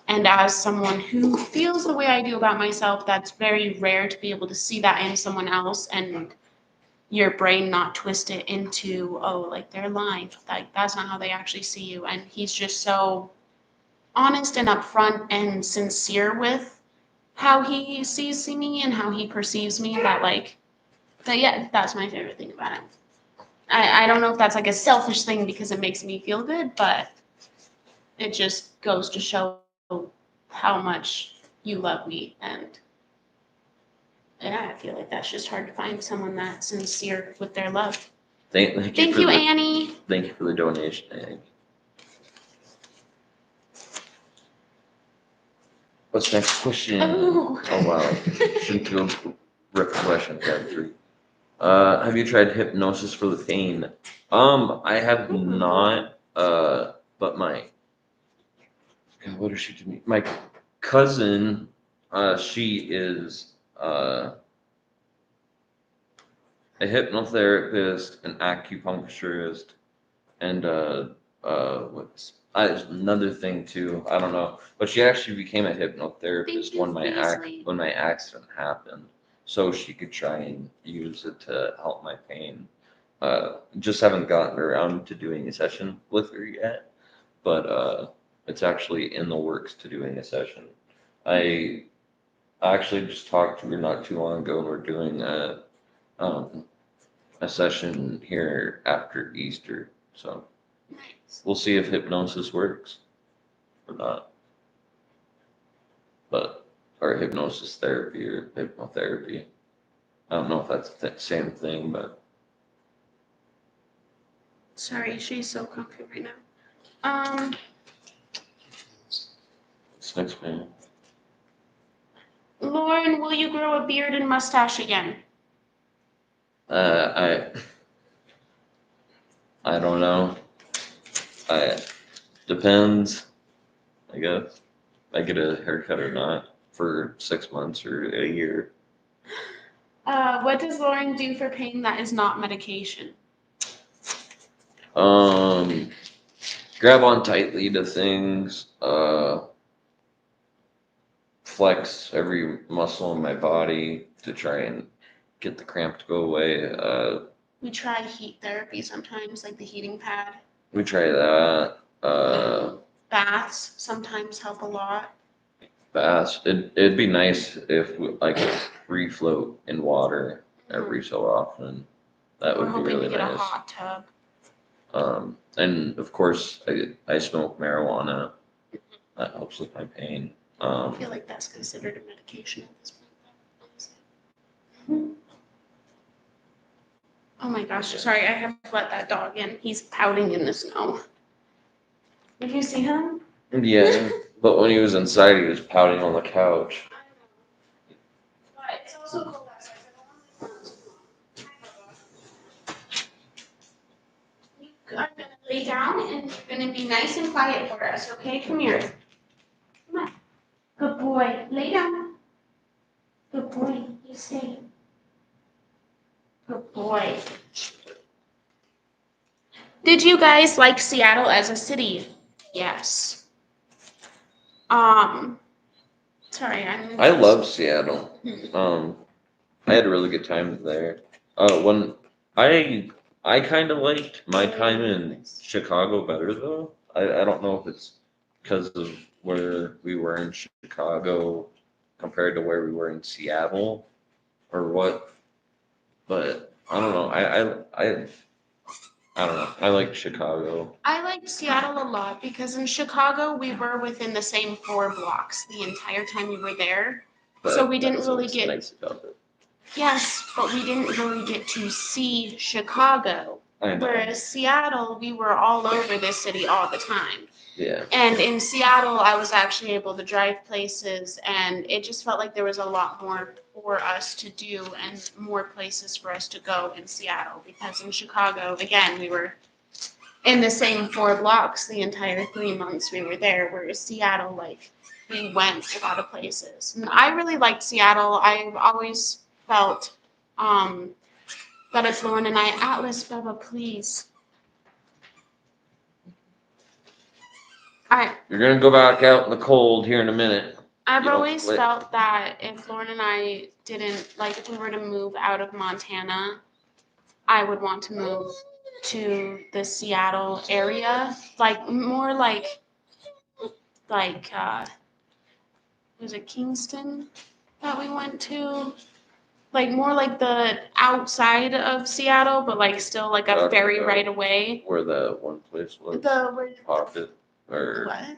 and as someone who feels the way I do about myself, that's very rare to be able to see that in someone else and your brain not twist it into, oh, like they're lying. Like that's not how they actually see you. And he's just so honest and upfront and sincere with how he sees me and how he perceives me that like that yeah, that's my favorite thing about him. I don't know if that's like a selfish thing because it makes me feel good, but it just goes to show how much you love me. And yeah, I feel like that's just hard to find someone that sincere with their love. Thank Thank you, Annie. Thank you for the donation, Annie. What's next question? Oh. Oh wow. Shouldn't go rip question tab 3. Have you tried hypnosis for the pain? I have not. But my God, what does she do? My cousin, she is a hypnotherapist, an acupuncturist, and what's another thing too. I don't know, but she actually became a hypnotherapist when my accident happened, so she could try and use it to help my pain. Just haven't gotten around to doing a session with her yet, but it's actually in the works to doing a session. I actually just talked to her not too long ago, and we're doing um, a session here after Easter, so. Nice. We'll see if hypnosis works or not. But or hypnosis therapy or hypnotherapy. I don't know if that's the same thing, but Sorry, she's so comfy right now. it's next man. Lauren, will you grow a beard and mustache again? I don't know. I depends, I guess. I get a haircut or not for 6 months or a year. What does Lauren do for pain that is not medication? Grab on tightly to things, flex every muscle in my body to try and get the cramp to go away. We try heat therapy sometimes, like the heating pad. We try that. Baths sometimes help a lot. Fast. It'd be nice if I could free float in water every so often. That We're would be hoping really to get a nice. hot tub. And of course, I smoke marijuana. That helps with my pain. I feel like that's considered a medication at this point. Honestly. Oh my gosh, sorry, I have to let that dog in. He's pouting in the snow. Did you see him? Yeah, but when he was inside, he was pouting on the couch. But it's also cold outside. You are gonna lay down and you're gonna be nice and quiet for us, okay? Come here. Come on. Good boy. Lay down. Good boy. You stay. Good boy. Did you guys like Seattle as a city? Yes. Sorry, I love Seattle. I had a really good time there. When I kind of liked my time in Chicago better though. I don't know if it's because of where we were in Chicago compared to where we were in Seattle or what, but I don't know. I don't know. I like Chicago. I liked Seattle a lot because in Chicago we were within the same 4 blocks the entire time we were there. So we didn't that's really what's get nice about it. Yes, but we didn't really get to see Chicago. I know. Whereas Seattle, we were all over this city all the time. Yeah. And in Seattle, I was actually able to drive places, and it just felt like there was a lot more for us to do and more places for us to go in Seattle. Because in Chicago, again, we were in the same 4 blocks the entire 3 months we were there, whereas Seattle, like, we went a lot of places. And I really liked Seattle. I've always felt that it's Lauren and I. Atlas, Bubba, please. You're gonna go back out in the cold here in a minute. I've You don't always quit. felt that if Lauren and I didn't, like, if we were to move out of Montana, I would want to move to the Seattle area, like, more like, was it Kingston that we went to? Like, more like the outside of Seattle, but, like, still, like, a ferry right away. Where the one place was. Where, Pocket or what?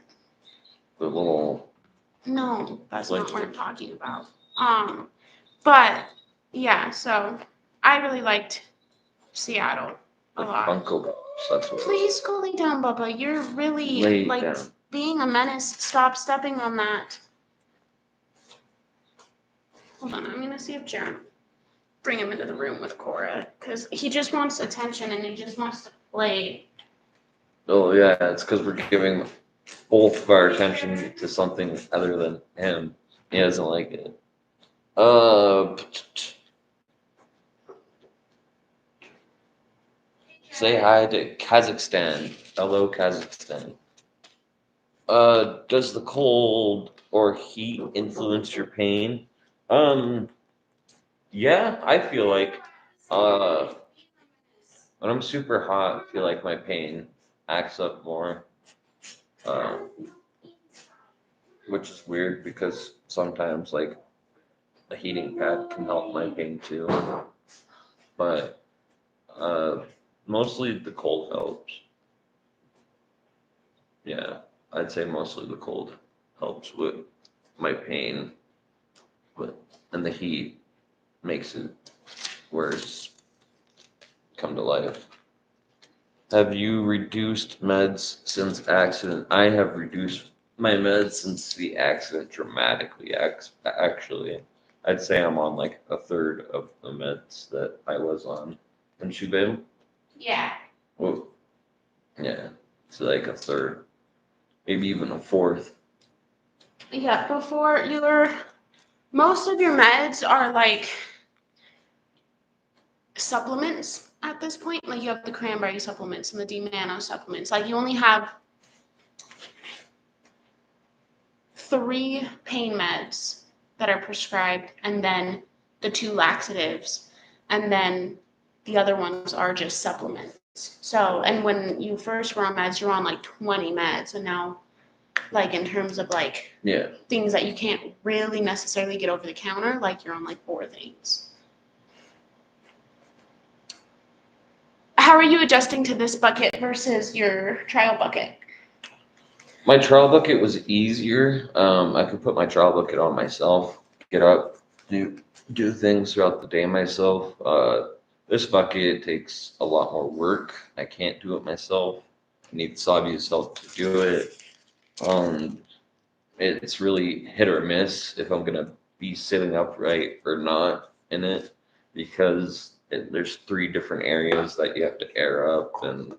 the little. No, that's Like not what I'm talking about. But yeah, so I really liked Seattle a lot. Uncle Box. That's what. Please go lay down, Bubba. You're really Lay like down. being a menace. Stop stepping on that. Hold on, I'm gonna see if Jared bring him into the room with Cora because he just wants attention and he just wants to play. Oh yeah, it's because we're giving both of our attention to something other than him. He doesn't like it. Say hi to Kazakhstan. Hello, Kazakhstan. Does the cold or heat influence your pain? Yeah, I feel like, when I'm super hot, I feel like my pain acts up more. Um, which is weird because sometimes, like, a heating pad can help my pain too. But, mostly the cold helps. Yeah, I'd say mostly the cold helps with my pain, but and the heat makes it worse. Come to life. Have you reduced meds since accident? I have reduced my meds since the accident dramatically. Actually, I'd say I'm on like a third of the meds that I was on. Wouldn't you, babe? Yeah. Well, yeah, it's like a third, maybe even a fourth. Yeah, most of your meds are like supplements at this point. Like you have the cranberry supplements and the D-Mano supplements. Like you only have 3 pain meds that are prescribed and then the 2 laxatives. and then the other ones are just supplements. So, and when you first were on meds, you're on like 20 meds, and now, like in terms of like Yeah. things that you can't really necessarily get over the counter, like you're on like 4 things. How are you adjusting to this bucket versus your trial bucket? My trial bucket was easier. I could put my trial bucket on myself, get up, do things throughout the day myself. This bucket takes a lot more work. I can't do it myself. I need Sabia's help to do it. It's really hit or miss if I'm gonna be sitting upright or not in it, because there's 3 different areas that you have to air up, and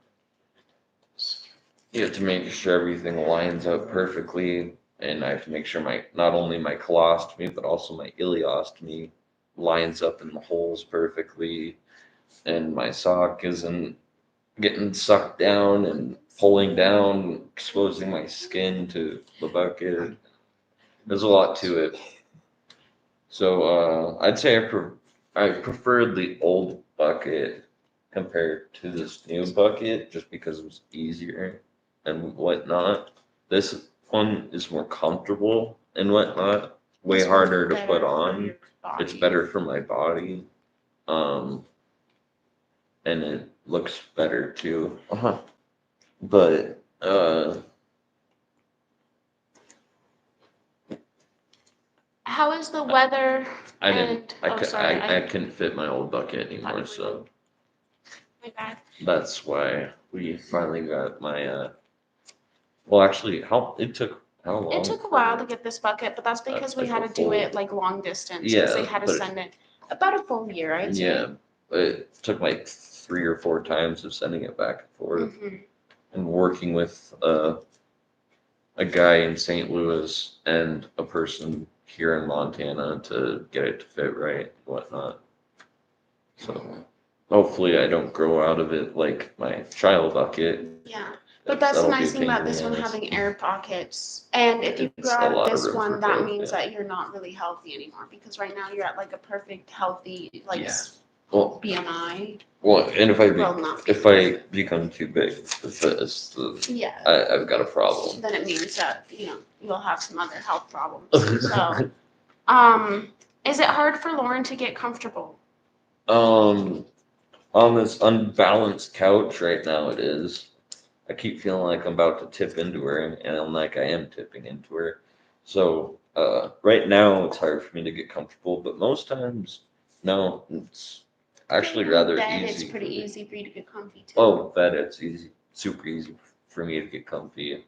you have to make sure everything lines up perfectly, and I have to make sure not only my colostomy but also my ileostomy lines up in the holes perfectly, and my sock isn't getting sucked down and pulling down, exposing my skin to the bucket. There's a lot to it. So I'd say I preferred the old bucket compared to this new bucket just because it was easier and whatnot. This one is more comfortable and whatnot. Way It's harder to better put for on. your body. It's better for my body. And it looks better too. But How is the weather? I Sorry, couldn't fit my old bucket anymore, so my bad. that's why we finally got my well, actually, how long? It took a while to get this bucket, but that's because we like had a to do full- it like long distance, because Yeah, they had to but- send it about a full year, I'd say. Yeah, it took like 3 or 4 times of sending it back and forth Mhm. and working with a guy in St. Louis and a person here in Montana to get it to fit right and whatnot. So hopefully I don't grow out of it like my child bucket. Yeah, but that's the That'll be nice a thing pain about in the this one ass. having air pockets. And if you It's grow a out of lot of this room one, for that growth, means yeah. that you're not really healthy anymore, because right now you're at like a perfect healthy like Yeah. Well, BMI. well, and if Well, not if I become too big for this, Yeah. I've got a problem. Then it means that you'll have some other health problems. So, is it hard for Lauren to get comfortable? On this unbalanced couch right now, it is. I keep feeling like I'm about to tip into her, and I'm like I am tipping into her. So right now it's hard for me to get comfortable, but most times, no, it's actually rather bed, easy. It's pretty easy for you to get comfy too. Oh, bed, it's easy, super easy for me to get comfy.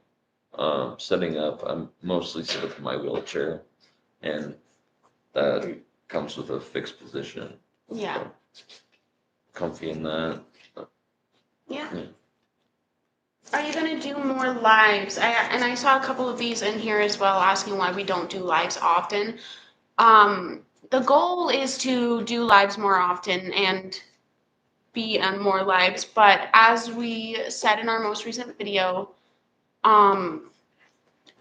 Setting up, I'm mostly set up in my wheelchair, and that comes with a fixed position. Yeah. So, comfy in that. Yeah. Yeah. Are you gonna do more lives? I saw a couple of these in here as well, asking why we don't do lives often. The goal is to do lives more often and be on more lives, but as we said in our most recent video,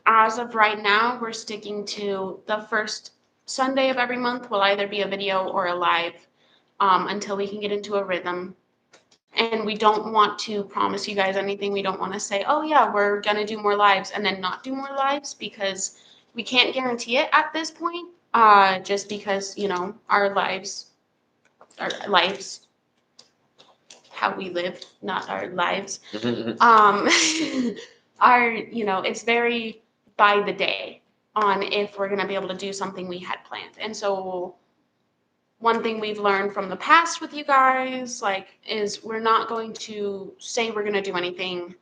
as of right now, we're sticking to the first Sunday of every month will either be a video or a live, until we can get into a rhythm. And we don't want to promise you guys anything. We don't want to say, oh yeah, we're gonna do more lives and then not do more lives, because we can't guarantee it at this point. Just because our lives, how we live, not our lives, are it's very by the day on if we're gonna be able to do something we had planned. And so one thing we've learned from the past with you guys, is we're not going to say we're going to do anything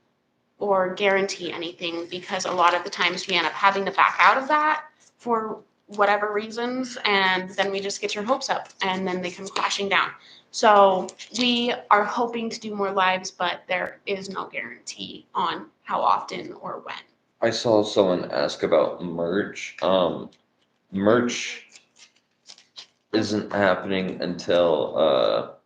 or guarantee anything, because a lot of the times we end up having to back out of that for whatever reasons, and then we just get your hopes up and then they come crashing down. So we are hoping to do more lives, but there is no guarantee on how often or when. I saw someone ask about merch. Merch isn't happening until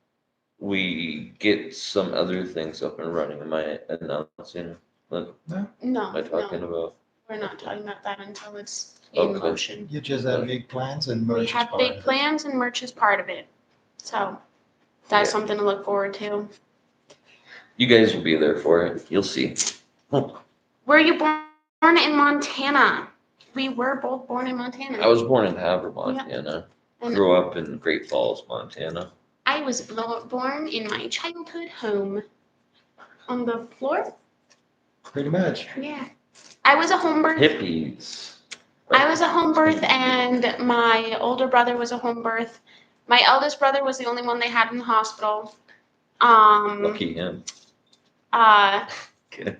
we get some other things up and running. Am I announcing what No, am I talking about? we're not talking about that until it's in motion. You just have big plans and merch We is have part big of it. plans and merch is part of it. So That's Yeah. something to look forward to. You guys will be there for it. You'll see. Were you born in Montana? We were both born in Montana. I was born in Havre, Montana. And Grew up in Great Falls, Montana. I was born in my childhood home. On the floor? Pretty much. Yeah. I was a home birth. Hippies. I was a home birth, and my older brother was a home birth. My eldest brother was the only one they had in the hospital. Lucky him. Okay.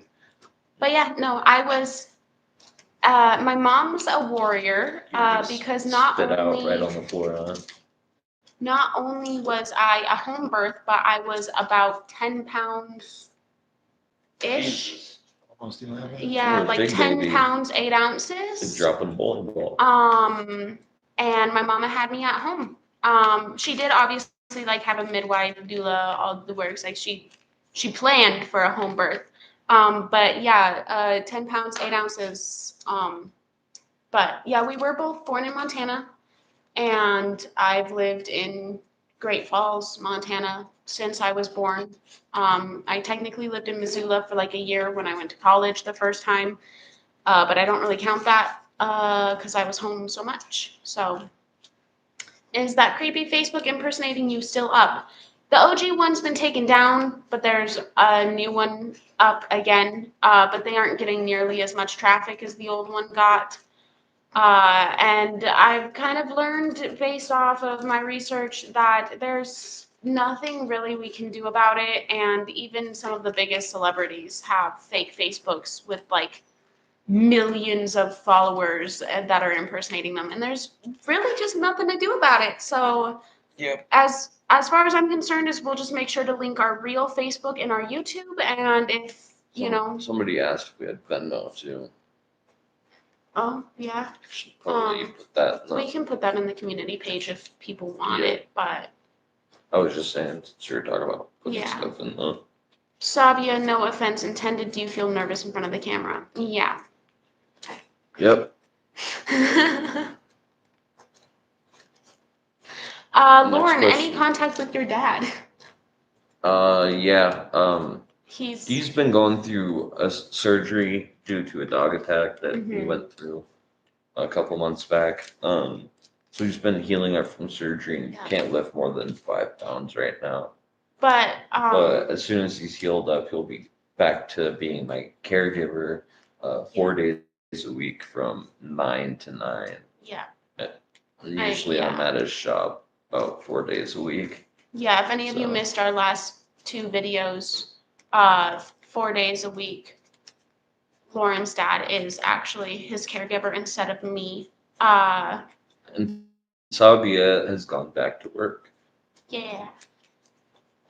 But yeah, no, I was. My mom's a warrior because Spit out right on the floor, huh? not only was I a home birth, but I was about 10 pounds ish. Jesus. Almost 11. Yeah, You're a like big 10 baby. pounds, 8 It's ounces. dropping bowling ball. And my mama had me at home. She did obviously like have a midwife, doula, all the works. Like she planned for a home birth. But yeah, 10 pounds, 8 ounces. But yeah, we were both born in Montana, and I've lived in Great Falls, Montana since I was born. I technically lived in Missoula for like a year when I went to college the first time, but I don't really count that because I was home so much. So, is that creepy Facebook impersonating you still up? The OG one's been taken down, but there's a new one up again, but they aren't getting nearly as much traffic as the old one got. And I've kind of learned based off of my research that there's nothing really we can do about it. And even some of the biggest celebrities have fake Facebooks with like millions of followers that are impersonating them. And there's really just nothing to do about it. So Yep. as far as I'm concerned, is we'll just make sure to link our real Facebook in our YouTube. And if, you know, Somebody asked if we had Venmo too. oh, yeah. Should probably put that in the, We can put that in the community page if people want Yeah. it, but I was just saying, since you're talking about putting Yeah. stuff in the. Savia, no offense intended. Do you feel nervous in front of the camera? Yeah. Yep. Lauren, any question. contact with your dad? Yeah. He's He's been going through a surgery due to a dog attack that he Mhm. went through a couple months back. So he's been healing up from surgery and Yeah. can't lift more than 5 pounds right now. but But as soon as he's healed up, he'll be back to being my caregiver 4 days a week from 9 to 9. yeah. Usually I'm at his shop about 4 days a week. Yeah, if any of you So- missed our last two videos, 4 days a week, Lauren's dad is actually his caregiver instead of me. And Sabia has gone back to work. Yeah.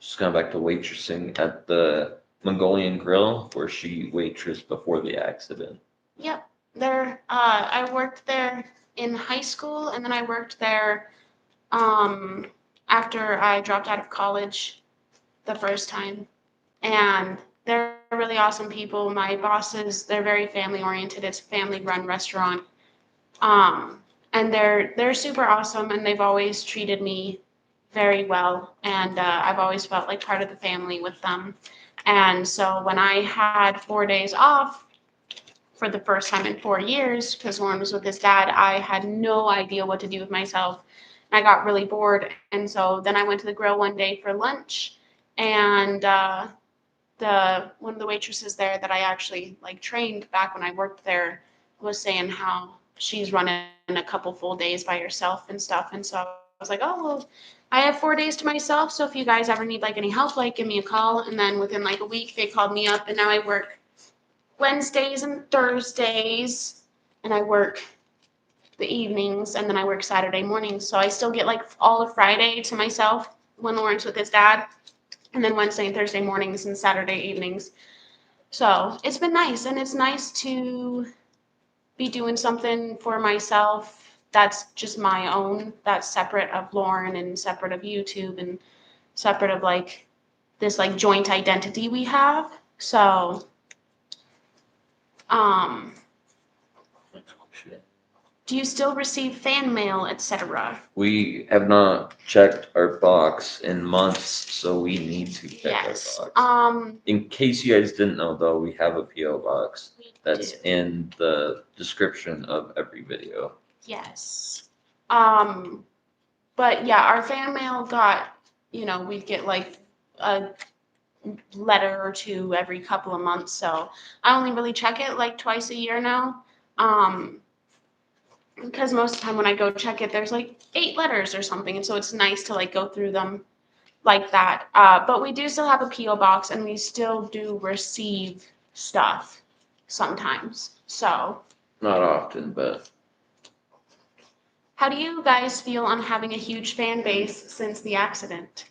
She's gone back to waitressing at the Mongolian Grill where she waitressed before the accident. Yep. There, I worked there in high school, and then I worked there after I dropped out of college the first time. And they're really awesome people. My bosses, they're very family oriented. It's a family run restaurant. And they're super awesome, and they've always treated me very well. And I've always felt like part of the family with them. And so when I had 4 days off for the first time in 4 years, because Lauren was with his dad, I had no idea what to do with myself. I got really bored. And so then I went to the grill one day for lunch, and one of the waitresses there that I actually like trained back when I worked there was saying how she's running a couple full days by herself and stuff. And so I was like, oh, well, I have 4 days to myself. So if you guys ever need like any help, like give me a call. And then within like a week, they called me up, and now I work Wednesdays and Thursdays, and I work the evenings, and then I work Saturday mornings. So I still get like all of Friday to myself when Lauren's with his dad, and then Wednesday and Thursday mornings and Saturday evenings. So it's been nice, and it's nice to be doing something for myself that's just my own, that's separate of Lauren and separate of YouTube and separate of like this like joint identity we have. So Do you still receive fan mail, etc.? We have not checked our box in months, so we need to check Yes. our box. In case you guys didn't know, though, we have a PO box We that's do. in the description of every video. Yes. But yeah, our fan mail got, we'd get like a letter or two every couple of months. So I only really check it like twice a year now. Because most of the time when I go check it, there's like 8 letters or something. And so it's nice to like go through them like that. But we do still have a P.O. box and we still do receive stuff sometimes. So Not often, but how do you guys feel on having a huge fan base since the accident?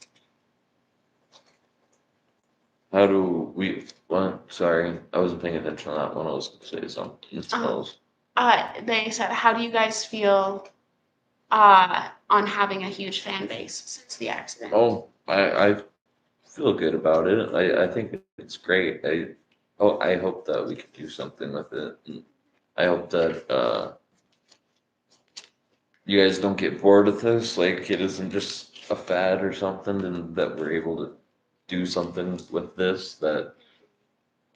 how do we? Well, sorry, I wasn't paying attention to that one. I was going to say something else. They said, how do you guys feel on having a huge fan base since the accident? Oh, I feel good about it. I think it's great. I hope that we can do something with it. And I hope that you guys don't get bored with this. Like it isn't just a fad or something, and that we're able to do something with this that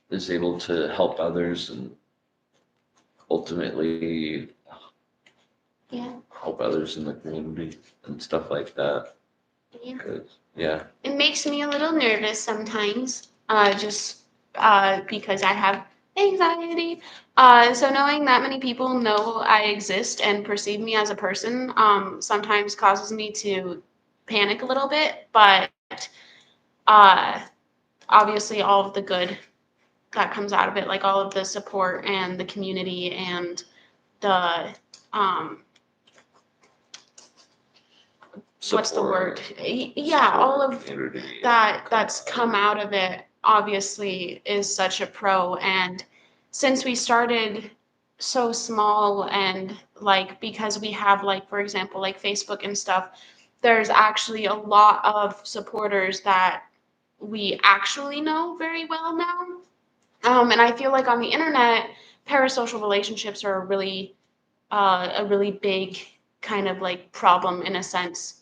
is able to help others and ultimately Yeah. help others in the community and stuff like that. Yeah. 'Cause, yeah. It makes me a little nervous sometimes, just because I have anxiety. So knowing that many people know I exist and perceive me as a person sometimes causes me to panic a little bit. But uh, obviously, all of the good that comes out of it, like all of the support and the community and the what's the word? Yeah, all of that's come out of it obviously is such a pro. And since we started so small and like because we have like for example like Facebook and stuff, there's actually a lot of supporters that we actually know very well now. And I feel like on the internet, parasocial relationships are a really big kind of like problem in a sense,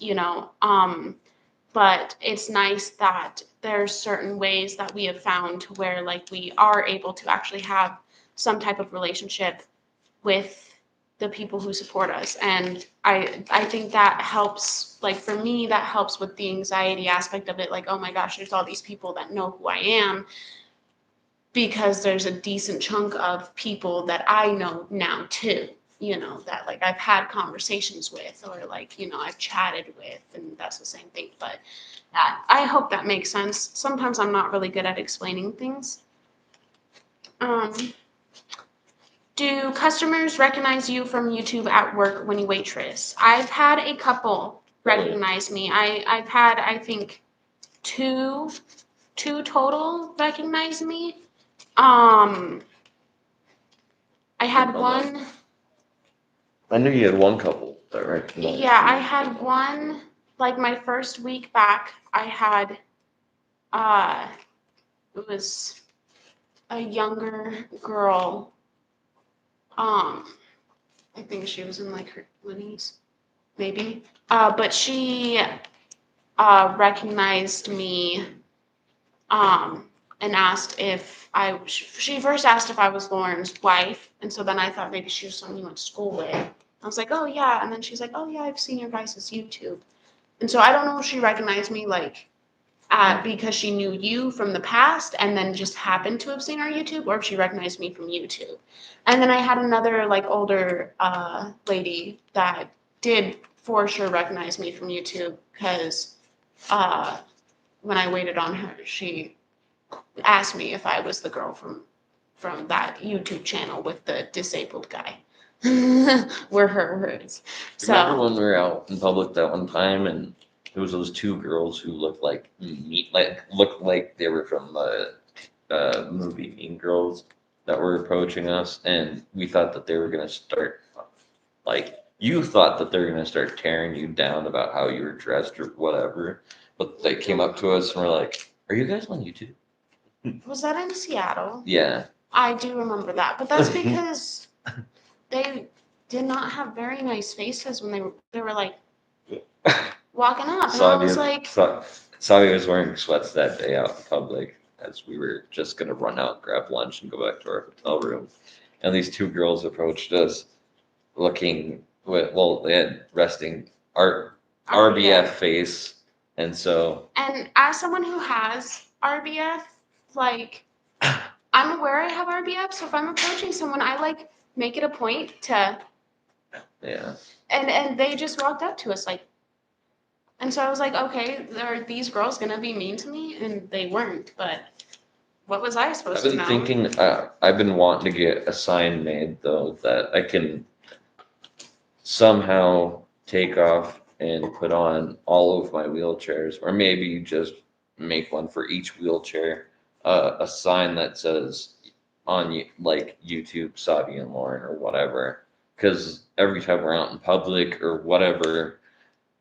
but it's nice that there's certain ways that we have found where like we are able to actually have some type of relationship with the people who support us. And I think that helps, like for me, that helps with the anxiety aspect of it. Like, oh my gosh, there's all these people that know who I am, because there's a decent chunk of people that I know now too, that like I've had conversations with or like, I've chatted with, and that's the same thing. But I hope that makes sense. Sometimes I'm not really good at explaining things. Do customers recognize you from YouTube at work when you waitress? I've had a couple recognize me. I've had, I think, two total recognize me. I had one. I knew you had one couple that recognized. Yeah, I had one, like my first week back, I had, it was a younger girl. I think she was in like her 20s, maybe. But she, recognized me, and asked if she first asked if I was Lauren's wife. And so then I thought maybe she was someone you went to school with. I was like, oh yeah. And then she's like, oh yeah, I've seen your guys' YouTube. And so I don't know if she recognized me like because she knew you from the past and then just happened to have seen our YouTube, or if she recognized me from YouTube. And then I had another like older lady that did for sure recognize me from YouTube because when I waited on her, she asked me if I was the girl from that YouTube channel with the disabled guy. Were her words. Remember when we were out in public that one time and there was those two girls who looked like looked like they were from the movie Mean Girls that were approaching us, and we thought that they were gonna start like you thought that they were gonna start tearing you down about how you were dressed or whatever, but they came up to us and were like, "Are you guys on YouTube?" Was that in Seattle? Yeah. I do remember that, but that's because they did not have very nice faces when they were like walking up, and I was like, Savi was wearing sweats that day out in public as we were just gonna run out, grab lunch, and go back to our hotel room. And these two girls approached us, looking well, they had resting RBF face, and so. And as someone who has RBF, like, I'm aware I have RBF, so if I'm approaching someone, I like make it a point to. Yeah. And they just walked up to us like. And so I was like, okay, are these girls gonna be mean to me? And they weren't, but what was I supposed to know? I've been thinking, I've been wanting to get a sign made though that I can somehow take off and put on all of my wheelchairs, or maybe just make one for each wheelchair, a sign that says on like YouTube, Savi and Lauren or whatever. Because every time we're out in public or whatever,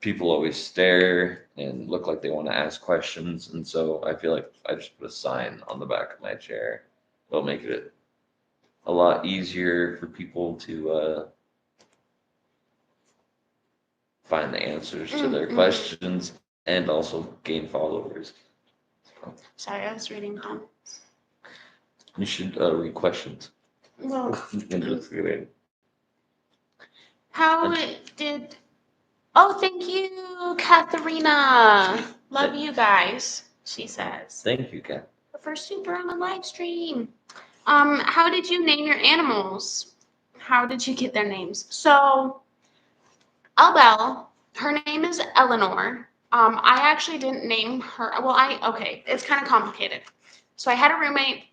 people always stare and look like they want to ask questions. And so I feel like I just put a sign on the back of my chair. It'll make it a lot easier for people to find the answers to their questions and also gain followers. Sorry, I was reading comments. You should read questions. Well, Investigate. how did? Oh, thank you, Katharina. Love you guys. She says. Thank you, Kat. The first super on the live stream. How did you name your animals? How did you get their names? So, Belle, her name is Eleanor. I actually didn't name her. Well, okay, it's kind of complicated. So I had a roommate.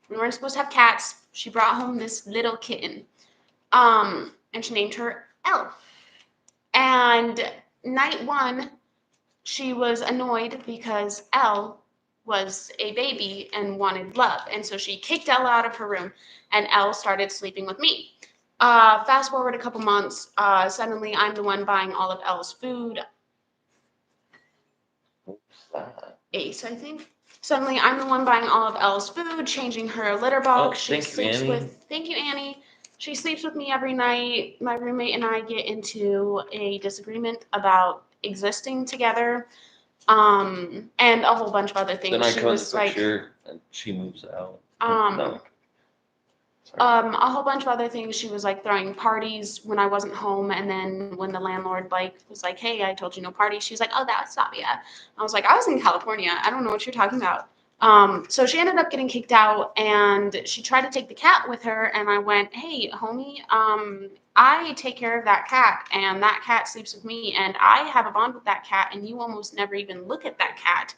We weren't supposed to have cats. She brought home this little kitten. And she named her Elle. And night one, she was annoyed because Elle was a baby and wanted love. And so she kicked Elle out of her room, and Elle started sleeping with me. Fast forward a couple months, suddenly I'm the one buying all of Elle's food. Ace, I think. Suddenly I'm the one buying all of Elle's food, changing her litter box. She sleeps with. Thank you, Annie. She sleeps with me every night. My roommate and I get into a disagreement about existing together, and a whole bunch of other things. Then I she come was to like, picture and she moves out. No. A whole bunch of other things. She was like throwing parties when I wasn't home, and then when the landlord like was like, "Hey, I told you no parties," she was like, "Oh, that was Savia." I was like, "I was in California. I don't know what you're talking about." So she ended up getting kicked out, and she tried to take the cat with her, and I went, "Hey, homie, I take care of that cat, and that cat sleeps with me, and I have a bond with that cat, and you almost never even look at that cat."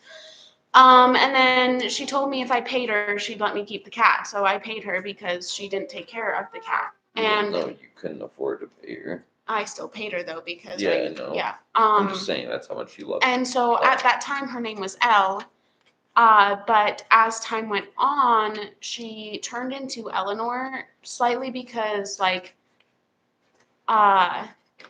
And then she told me if I paid her, she'd let me keep the cat. So I paid her because she didn't take care of the cat. And no, you couldn't afford to pay her. I still paid her though because I know. Yeah. I'm just saying that's how much you love. And so at that time, her name was Elle. But as time went on, she turned into Eleanor slightly because like,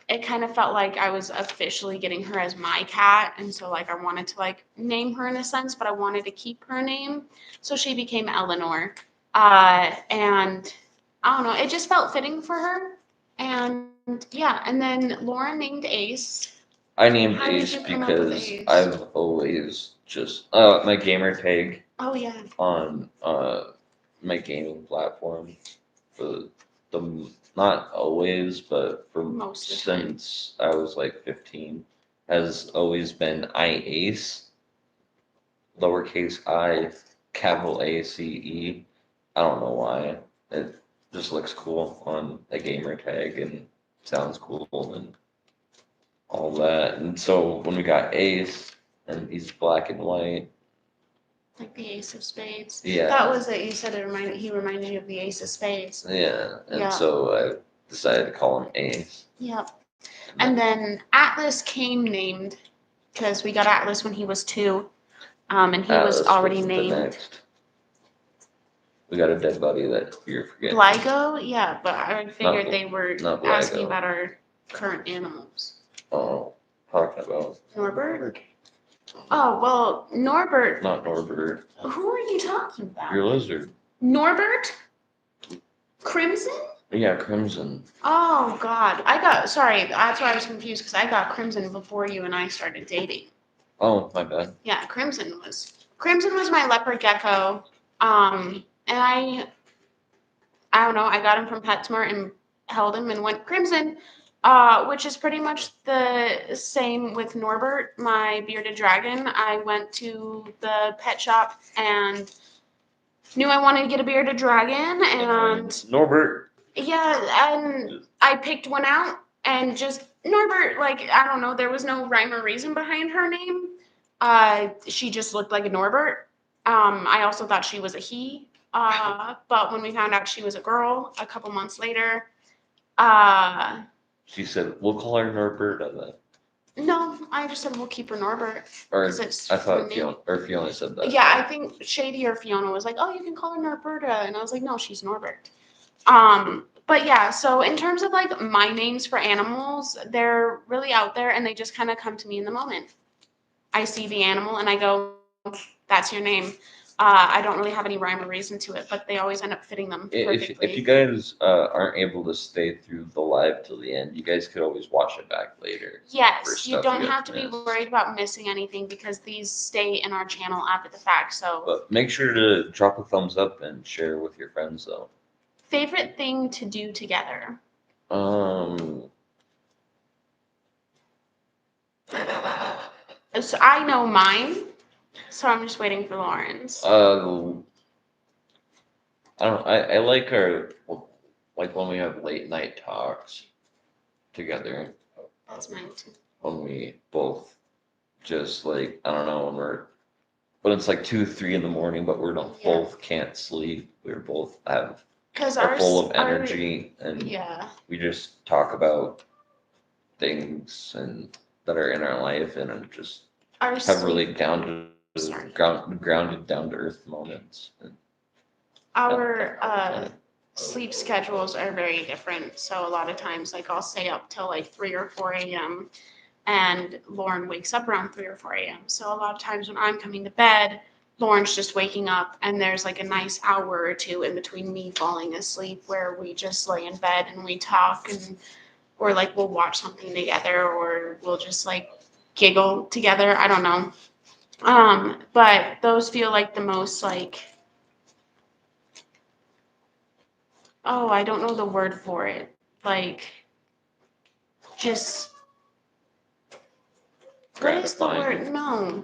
it kind of felt like I was officially getting her as my cat, and so like I wanted to like name her in a sense, but I wanted to keep her name, so she became Eleanor. And I don't know, it just felt fitting for her, and yeah. And then Lauren named Ace. I named Ace because I've always just my gamer tag. Oh yeah. On my gaming platform for the not always, but for most since I was like 15, has always been IACE, lowercase I, capital ACE. I don't know why. It just looks cool on a gamer tag and sounds cool and all that. And so when we got Ace, and he's black and white. Like the Ace of Spades. Yeah. That was it. You said he reminded you of the Ace of Spades. Yeah. And so I decided to call him Ace. Yep. And then Atlas came named because we got Atlas when he was 2. And he was already named. We got a dead body that you're forgetting. Bligo? Yeah, but I figured they were asking about our current animals. Oh, talking about Norbert? Oh, well, Norbert. Not Norbert. Who are you talking about? Your lizard. Norbert? Crimson? Yeah, Crimson. Oh God, sorry. That's why I was confused because I got Crimson before you and I started dating. Oh, my bad. Yeah, Crimson was my leopard gecko. And I don't know, I got him from PetSmart and held him and went Crimson. Which is pretty much the same with Norbert, my bearded dragon. I went to the pet shop and knew I wanted to get a bearded dragon, and Norbert. yeah, and I picked one out and just Norbert, like, I don't know, there was no rhyme or reason behind her name. She just looked like a Norbert. I also thought she was a he. But when we found out she was a girl a couple months later, uh, She said, we'll call her Norbert. no, I just said we'll keep her Norbert. Or 'Cause it's I thought her name. Fiona said that. Yeah, I think Shady or Fiona was like, oh, you can call her Norberta. And I was like, no, she's Norbert. But yeah, so in terms of like my names for animals, they're really out there and they just kind of come to me in the moment. I see the animal and I go, that's your name. I don't really have any rhyme or reason to it, but they always end up fitting them perfectly. If you guys aren't able to stay through the live till the end, you guys could always watch it back later. Yes, you don't have to be worried about missing anything because these stay in our channel after the fact. So, but make sure to drop a thumbs up and share with your friends though. Favorite thing to do together? So I know mine, so I'm just waiting for Lauren's. I don't. I like like when we have late night talks together. That's mine too. When we both just like I don't know when it's like 2, 3 in the morning, but we're not both can't sleep. We're both are full of energy and we just talk about things and that are in our life and just have really grounded down to earth moments. Our sleep schedules are very different. So a lot of times, like I'll stay up till like 3 or 4 a.m. and Lauren wakes up around 3 or 4 a.m. So a lot of times when I'm coming to bed, Lauren's just waking up and there's like a nice hour or two in between me falling asleep where we just lay in bed and we talk or like we'll watch something together or we'll just like giggle together. I don't know. But those feel like the most like, oh, I don't know the word for it. Like, just, what is the word? No.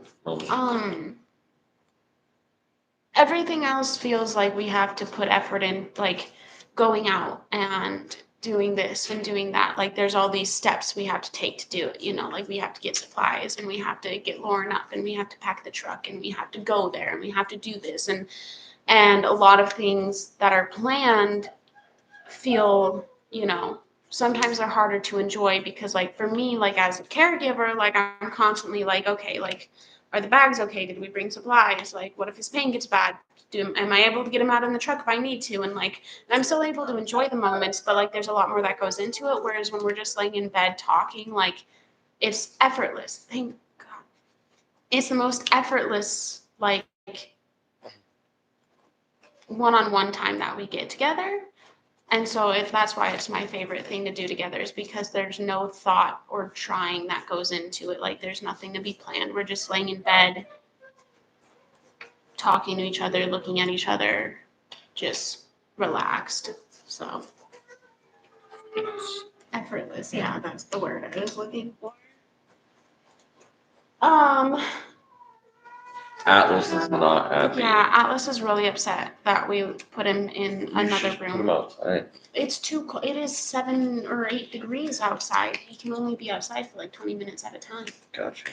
Everything else feels like we have to put effort in, like going out and doing this and doing that. Like there's all these steps we have to take to do it, you know, like we have to get supplies and we have to get Lauren up and we have to pack the truck and we have to go there and we have to do this and a lot of things that are planned feel, you know, sometimes they're harder to enjoy because like for me, like as a caregiver, like I'm constantly like, okay, like are the bags okay? Did we bring supplies? Like what if his pain gets bad? Am I able to get him out in the truck if I need to? And like I'm still able to enjoy the moments, but like there's a lot more that goes into it. Whereas when we're just laying in bed talking, like it's effortless. Thank God. It's the most effortless, like one-on-one time that we get together. And so if that's why it's my favorite thing to do together is because there's no thought or trying that goes into it. Like there's nothing to be planned. We're just laying in bed, talking to each other, looking at each other, just relaxed. So effortless. Yeah, that's the word I was looking for. Atlas is not happy. Yeah, Atlas is really upset that we put him in another room. Put him outside. It's too cold. It is 7 or 8 degrees outside. He can only be outside for like 20 minutes at a time. Gotcha.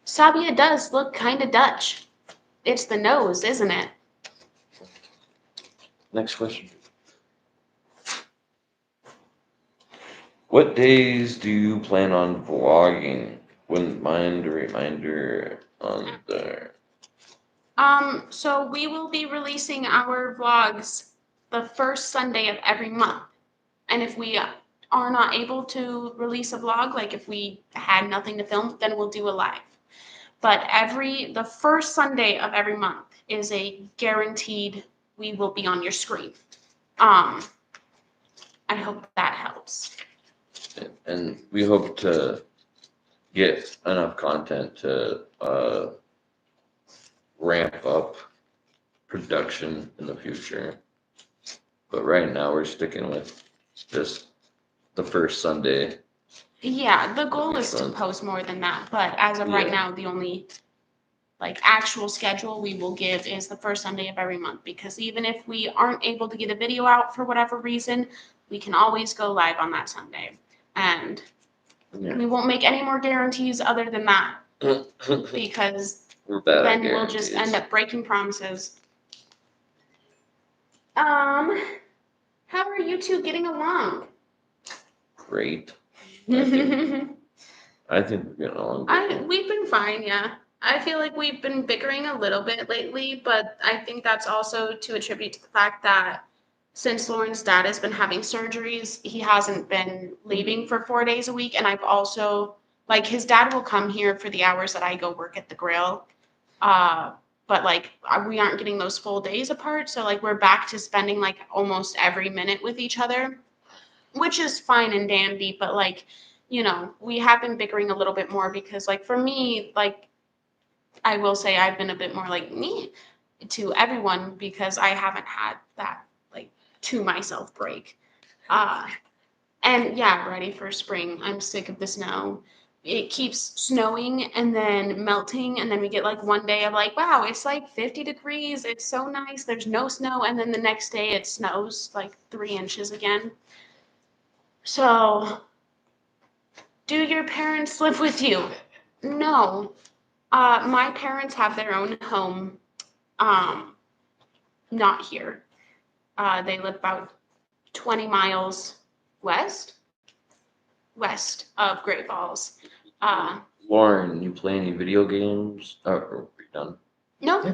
Sabia does look kind of Dutch. It's the nose, isn't it? Next question. What days do you plan on vlogging? Wouldn't mind a reminder on there. So we will be releasing our vlogs the first Sunday of every month. And if we are not able to release a vlog, like if we had nothing to film, then we'll do a live. But the first Sunday of every month is a guaranteed we will be on your screen. I hope that helps. And we hope to get enough content to ramp up production in the future. But right now we're sticking with just the first Sunday. Yeah, the goal is to month. post more than that, but as of right Yeah. now, the only actual schedule we will give is the first Sunday of every month, because even if we aren't able to get a video out for whatever reason, we can always go live on that Sunday. And Yeah. we won't make any more guarantees other than that, because We're bad at then we'll just guarantees. end up breaking promises. How are you two getting along? Great. I I think we're getting along good. we've been fine, yeah. I feel like we've been bickering a little bit lately, but I think that's also to attribute to the fact that since Lauren's dad has been having surgeries, he hasn't been leaving for 4 days a week. And I've also, his dad will come here for the hours that I go work at the grill. But we aren't getting those full days apart. So we're back to spending almost every minute with each other, which is fine and dandy. But we have been bickering a little bit more because for me, I will say I've been a bit more me to everyone because I haven't had that to myself break. And yeah, ready for spring. I'm sick of the snow. It keeps snowing and then melting, and then we get one day of wow, it's 50 degrees. It's so nice. There's no snow, and then the next day it snows 3 inches again. So, do your parents live with you? No. My parents have their own home. Not here. They live about 20 miles west of Great Falls. Lauren, you play any video games? Oh, are we done? No. Yeah.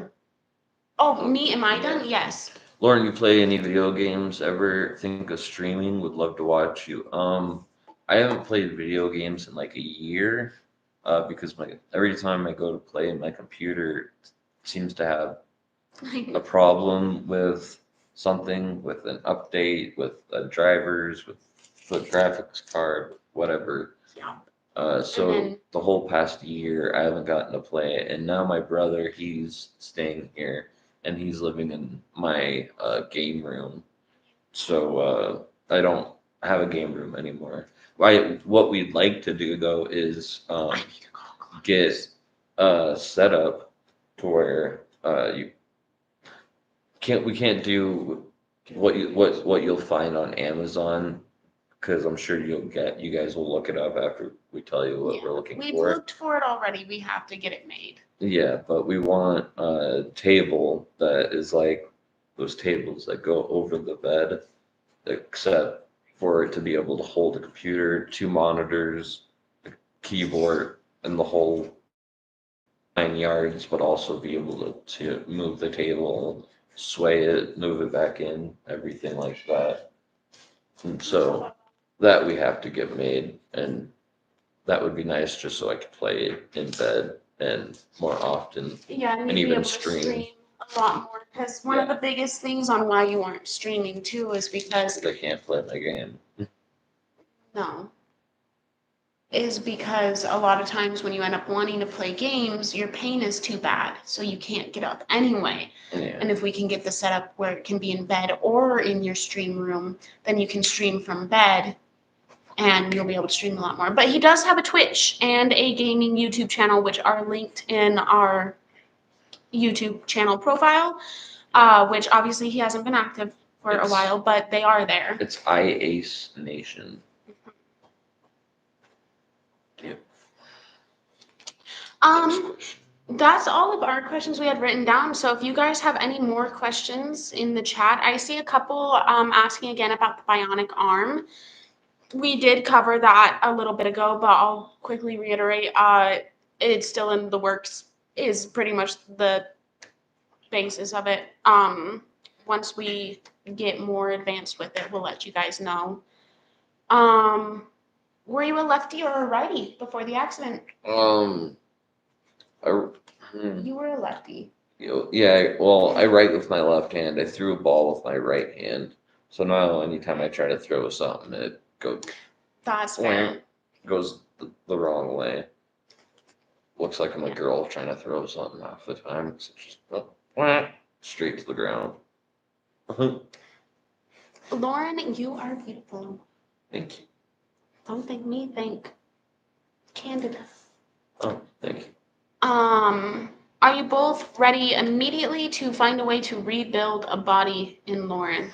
Oh, me, am I done? Yes. Lauren, you play any video games? Ever think of streaming? Would love to watch you. I haven't played video games in a year, because every time I go to play, my computer seems to have a problem with something, with an update, with drivers, with the graphics card, whatever. Yeah. So then- the whole past year, I haven't gotten to play it, and now my brother, he's staying here, and he's living in my game room. So I don't have a game room anymore. What we'd like to do though is get set up to where we can't do what you'll find on Amazon, because I'm sure you guys will look it up after we tell you what Yeah. we're looking We've for. looked for it already. We have to get it made. Yeah, but we want a table that is like those tables that go over the bed, except for it to be able to hold a computer, 2 monitors, a keyboard, and the whole 9 yards, but also be able to move the table, sway it, move it back in, everything like that. And so that we have to get made, and that would be nice just so I could play it in bed and more often. Yeah, and And you'd be even able to stream. stream a lot more. Because one of the biggest things on why you aren't streaming too is because I can't play my game. no. Is because a lot of times when you end up wanting to play games, your pain is too bad, so you can't get up anyway. Yeah. And if we can get the setup where it can be in bed or in your stream room, then you can stream from bed and you'll be able to stream a lot more. But he does have a Twitch and a gaming YouTube channel, which are linked in our YouTube channel profile, which obviously he hasn't been active for a while, but they are there. It's IACE Nation. Yep. That's all of our questions we had written down. So if you guys have any more questions in the chat, I see a couple asking again about the Bionic Arm. We did cover that a little bit ago, but I'll quickly reiterate. It's still in the works, is pretty much the basis of it. Once we get more advanced with it, we'll let you guys know. Were you a lefty or a righty before the accident? You were a lefty. Yeah, well, I write with my left hand. I threw a ball with my right hand. So now anytime I try to throw something, it That's fair. goes the wrong way. Looks like I'm a girl trying to throw something half the time. It's just straight to the ground. Lauren, you are beautiful. Thank you. Don't thank me, thank Candida. Oh, thank you. Are you both ready immediately to find a way to rebuild a body in Lauren?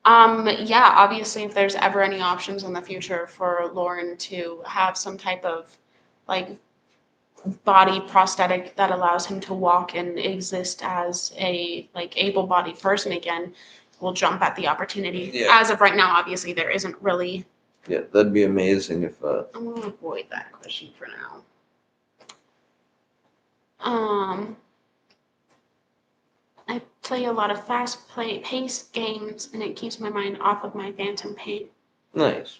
Yeah, obviously, if there's ever any options in the future for Lauren to have some type of like body prosthetic that allows him to walk and exist as a like able-bodied person again, we'll jump at the opportunity. Yeah. As of right now, obviously, there isn't really. Yeah, that'd be amazing if I'm gonna avoid that question for now. I play a lot of fast-paced games, and it keeps my mind off of my phantom pain. nice.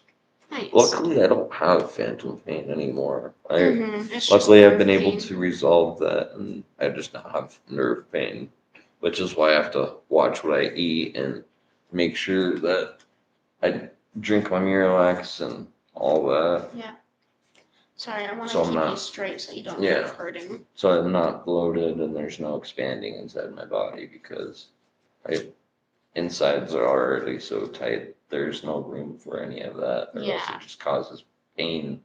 Nice. Luckily, I don't have phantom pain anymore. It's just Luckily, I've nerve been able pain. to resolve that, and I just now have nerve pain, which is why I have to watch what I eat and make sure that I drink my Miralax and all that. Yeah. Sorry, I want to So I'm keep you not- straight so you don't yeah. end up hurting. So I'm not bloated and there's no expanding inside my body because my insides are already so tight. There's no room for any of that, or else Yeah. it just causes pain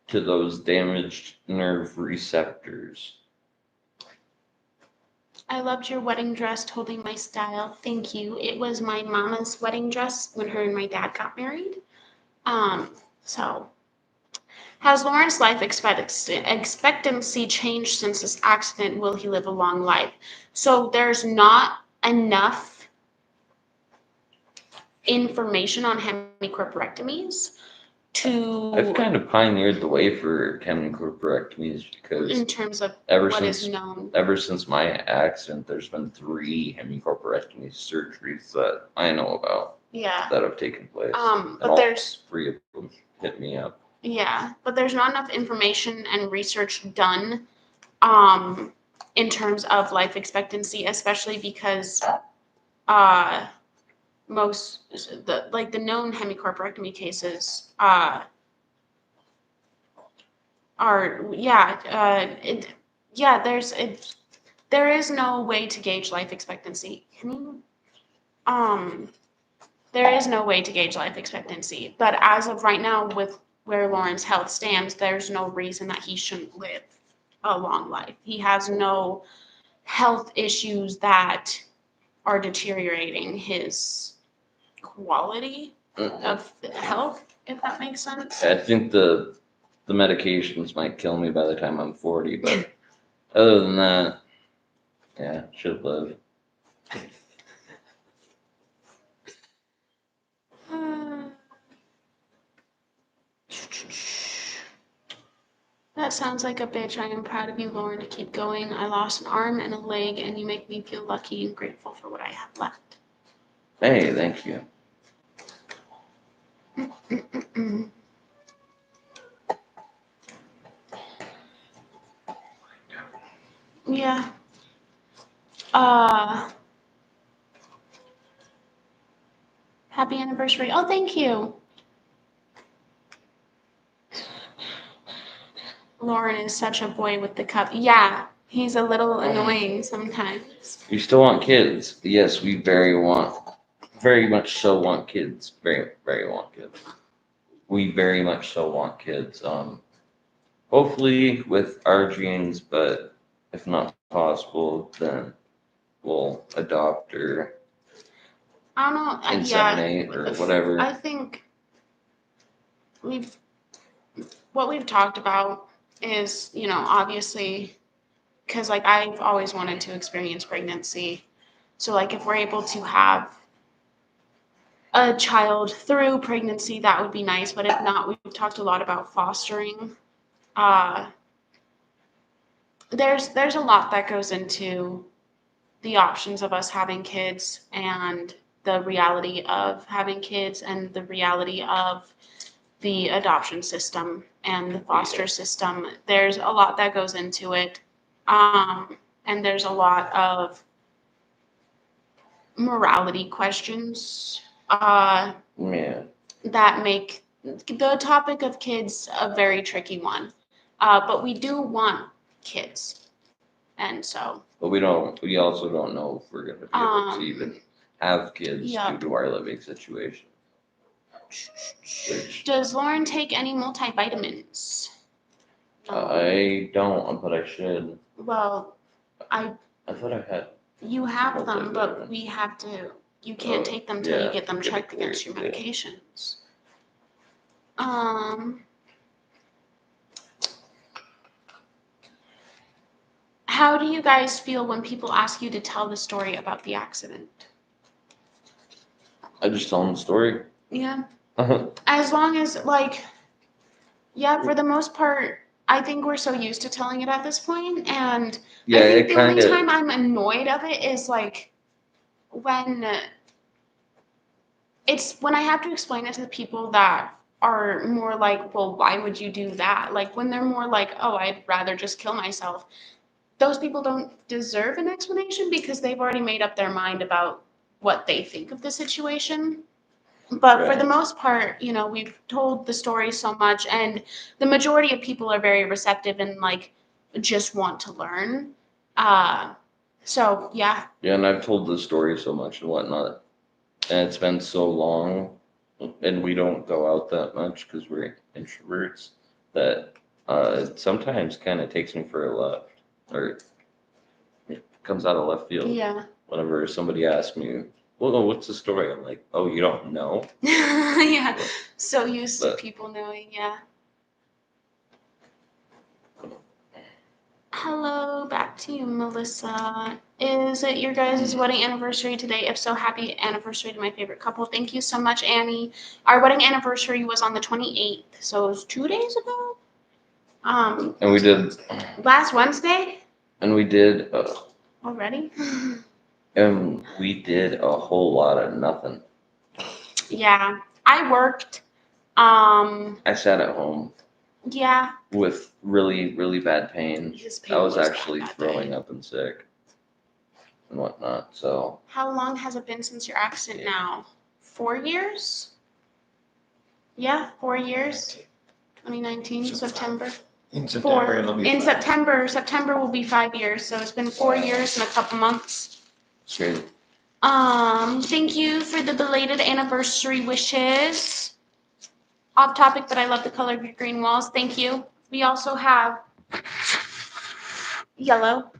to those damaged nerve receptors. I loved your wedding dress, totally my style. Thank you. It was my mama's wedding dress when her and my dad got married. So has Lauren's life expectancy changed since this accident? Will he live a long life? So there's not enough information on hemicorporectomies I've to, kind of pioneered the way for hemicorporectomies because in terms of ever what is since known. ever since my accident, there's been 3 hemicorporectomy surgeries that I know about Yeah. that have taken place. But and all there's 3 of them hit me up. Yeah, but there's not enough information and research done in terms of life expectancy, especially because most the known hemicorporectomy cases are there is no way to gauge life expectancy. There is no way to gauge life expectancy, but as of right now, with where Lauren's health stands, there's no reason that he shouldn't live a long life. He has no health issues that are deteriorating his quality of health, if that makes sense. I think the medications might kill me by the time I'm 40, but other than that, yeah, should live. That sounds like a bitch. I am proud of you, Lauren, to keep going. I lost an arm and a leg, and you make me feel lucky and grateful for what I have left. Hey, thank you. Yeah. Happy anniversary. Oh, thank you. Lauren is such a boy with the cup. Yeah, he's a little annoying sometimes. You still want kids? Yes, we very much so want kids. Very want kids. We very much so want kids. Hopefully with our genes, but if not possible, then we'll adopt or I don't know. inseminate or whatever. I think what we've talked about is, obviously, because like I've always wanted to experience pregnancy. So like if we're able to have a child through pregnancy, that would be nice. But if not, we've talked a lot about fostering. There's a lot that goes into the options of us having kids and the reality of having kids and the reality of the adoption system and the foster system. There's a lot that goes into it. And there's a lot of morality questions uh, Yeah. that make the topic of kids a very tricky one. But we do want kids, and so But we also don't know if we're gonna be able to even have kids yeah. due to our living situation. Which Does Lauren take any multivitamins? No. I don't, but I should. Well, I thought I had. you have them, but Multivitamin. we have to. You can't take them till you get them checked against your medications. How do you guys feel when people ask you to tell the story about the accident? I just tell them the story. Yeah. As long as, like, yeah, for the most part, I think we're so used to telling it at this point, and Yeah, I think it the kind only of. time I'm annoyed of it is like when I have to explain it to the people that are more like, well, why would you do that? Like when they're more like, oh, I'd rather just kill myself. Those people don't deserve an explanation because they've already made up their mind about what they think of the situation. But for the most part, you know, we've told the story so much, and the majority of people are very receptive and like just want to learn. So yeah. Yeah, and I've told the story so much and whatnot, and it's been so long, and we don't go out that much because we're introverts. That it sometimes kind of takes me for a left, or it comes out of left field. Yeah. Whenever somebody asks me, "Well, what's the story?" I'm like, "Oh, you don't know?" Yeah. So used to people knowing, yeah. Hello, back to you, Melissa. Is it your guys' wedding anniversary today? If so, happy anniversary to my favorite couple. Thank you so much, Annie. Our wedding anniversary was on the 28th, so it was 2 days ago. And we did. Last Wednesday. And we did. Already. And we did a whole lot of nothing. Yeah, I worked. I sat at home. Yeah. With really, really bad pain. I was actually throwing up and sick and whatnot. So. How long has it been since your accident now? 4 years? Yeah, 4 years. 2019, September. In September, it'll be. In September will be 5 years. So it's been 4 years and a couple months. Sure. Thank you for the belated anniversary wishes. Off topic, but I love the color of your green walls. Thank you. We also have yellow.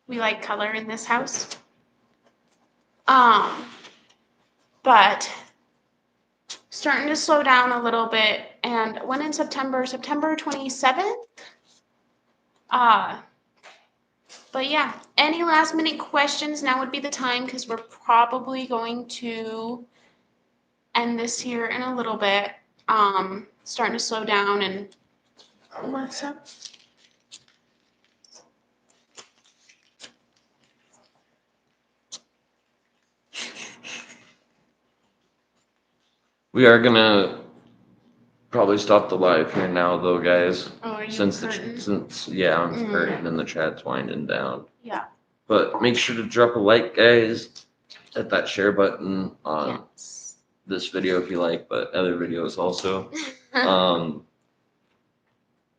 We like color in this house. But starting to slow down a little bit. And when in September 27th. But yeah, any last minute questions? Now would be the time because we're probably going to end this here in a little bit. Starting to slow down and what's up? We are gonna probably stop the live here now, though, guys. Oh, are you since I'm Mm. curtain and the chat's winding down. Yeah. But make sure to drop a like, guys. Hit that share button on this video if you like, but other videos also. When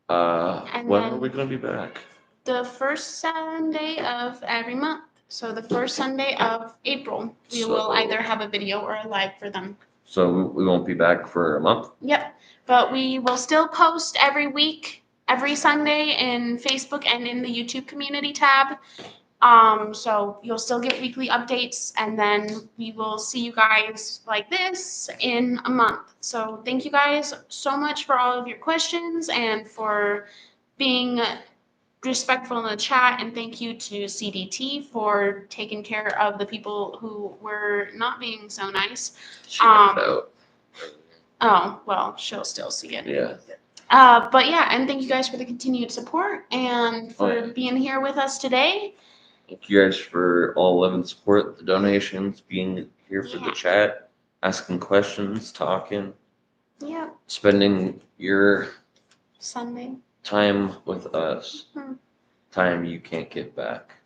are we gonna be back? The first Sunday of every month. So the first Sunday of April, we will either have a video or a live for them. So we won't be back for a month? Yep. But we will still post every week, every Sunday in Facebook and in the YouTube community tab. So you'll still get weekly updates, and then we will see you guys like this in a month. So thank you guys so much for all of your questions and for being respectful in the chat, and thank you to CDT for taking care of the people who were not being so nice. Oh, well, she'll still see it. Yeah. But yeah, and thank you guys for the continued support and for being here with us today. Thank you guys for all 11 support, the donations, being here for the chat, asking questions, talking. Yeah. Spending your Sunday time with us. Time you can't get back.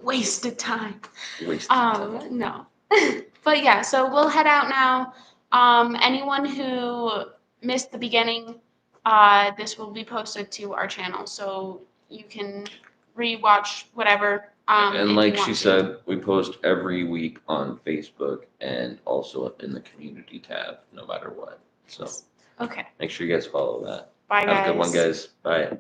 Wasted time. Wasted time. No. But yeah, so we'll head out now. Anyone who missed the beginning, this will be posted to our channel, so you can rewatch whatever. And if like you she want to. said, we post every week on Facebook and also in the community tab, no matter what. So Okay. make sure you guys follow that. Bye, guys. Have a good one, guys. Bye.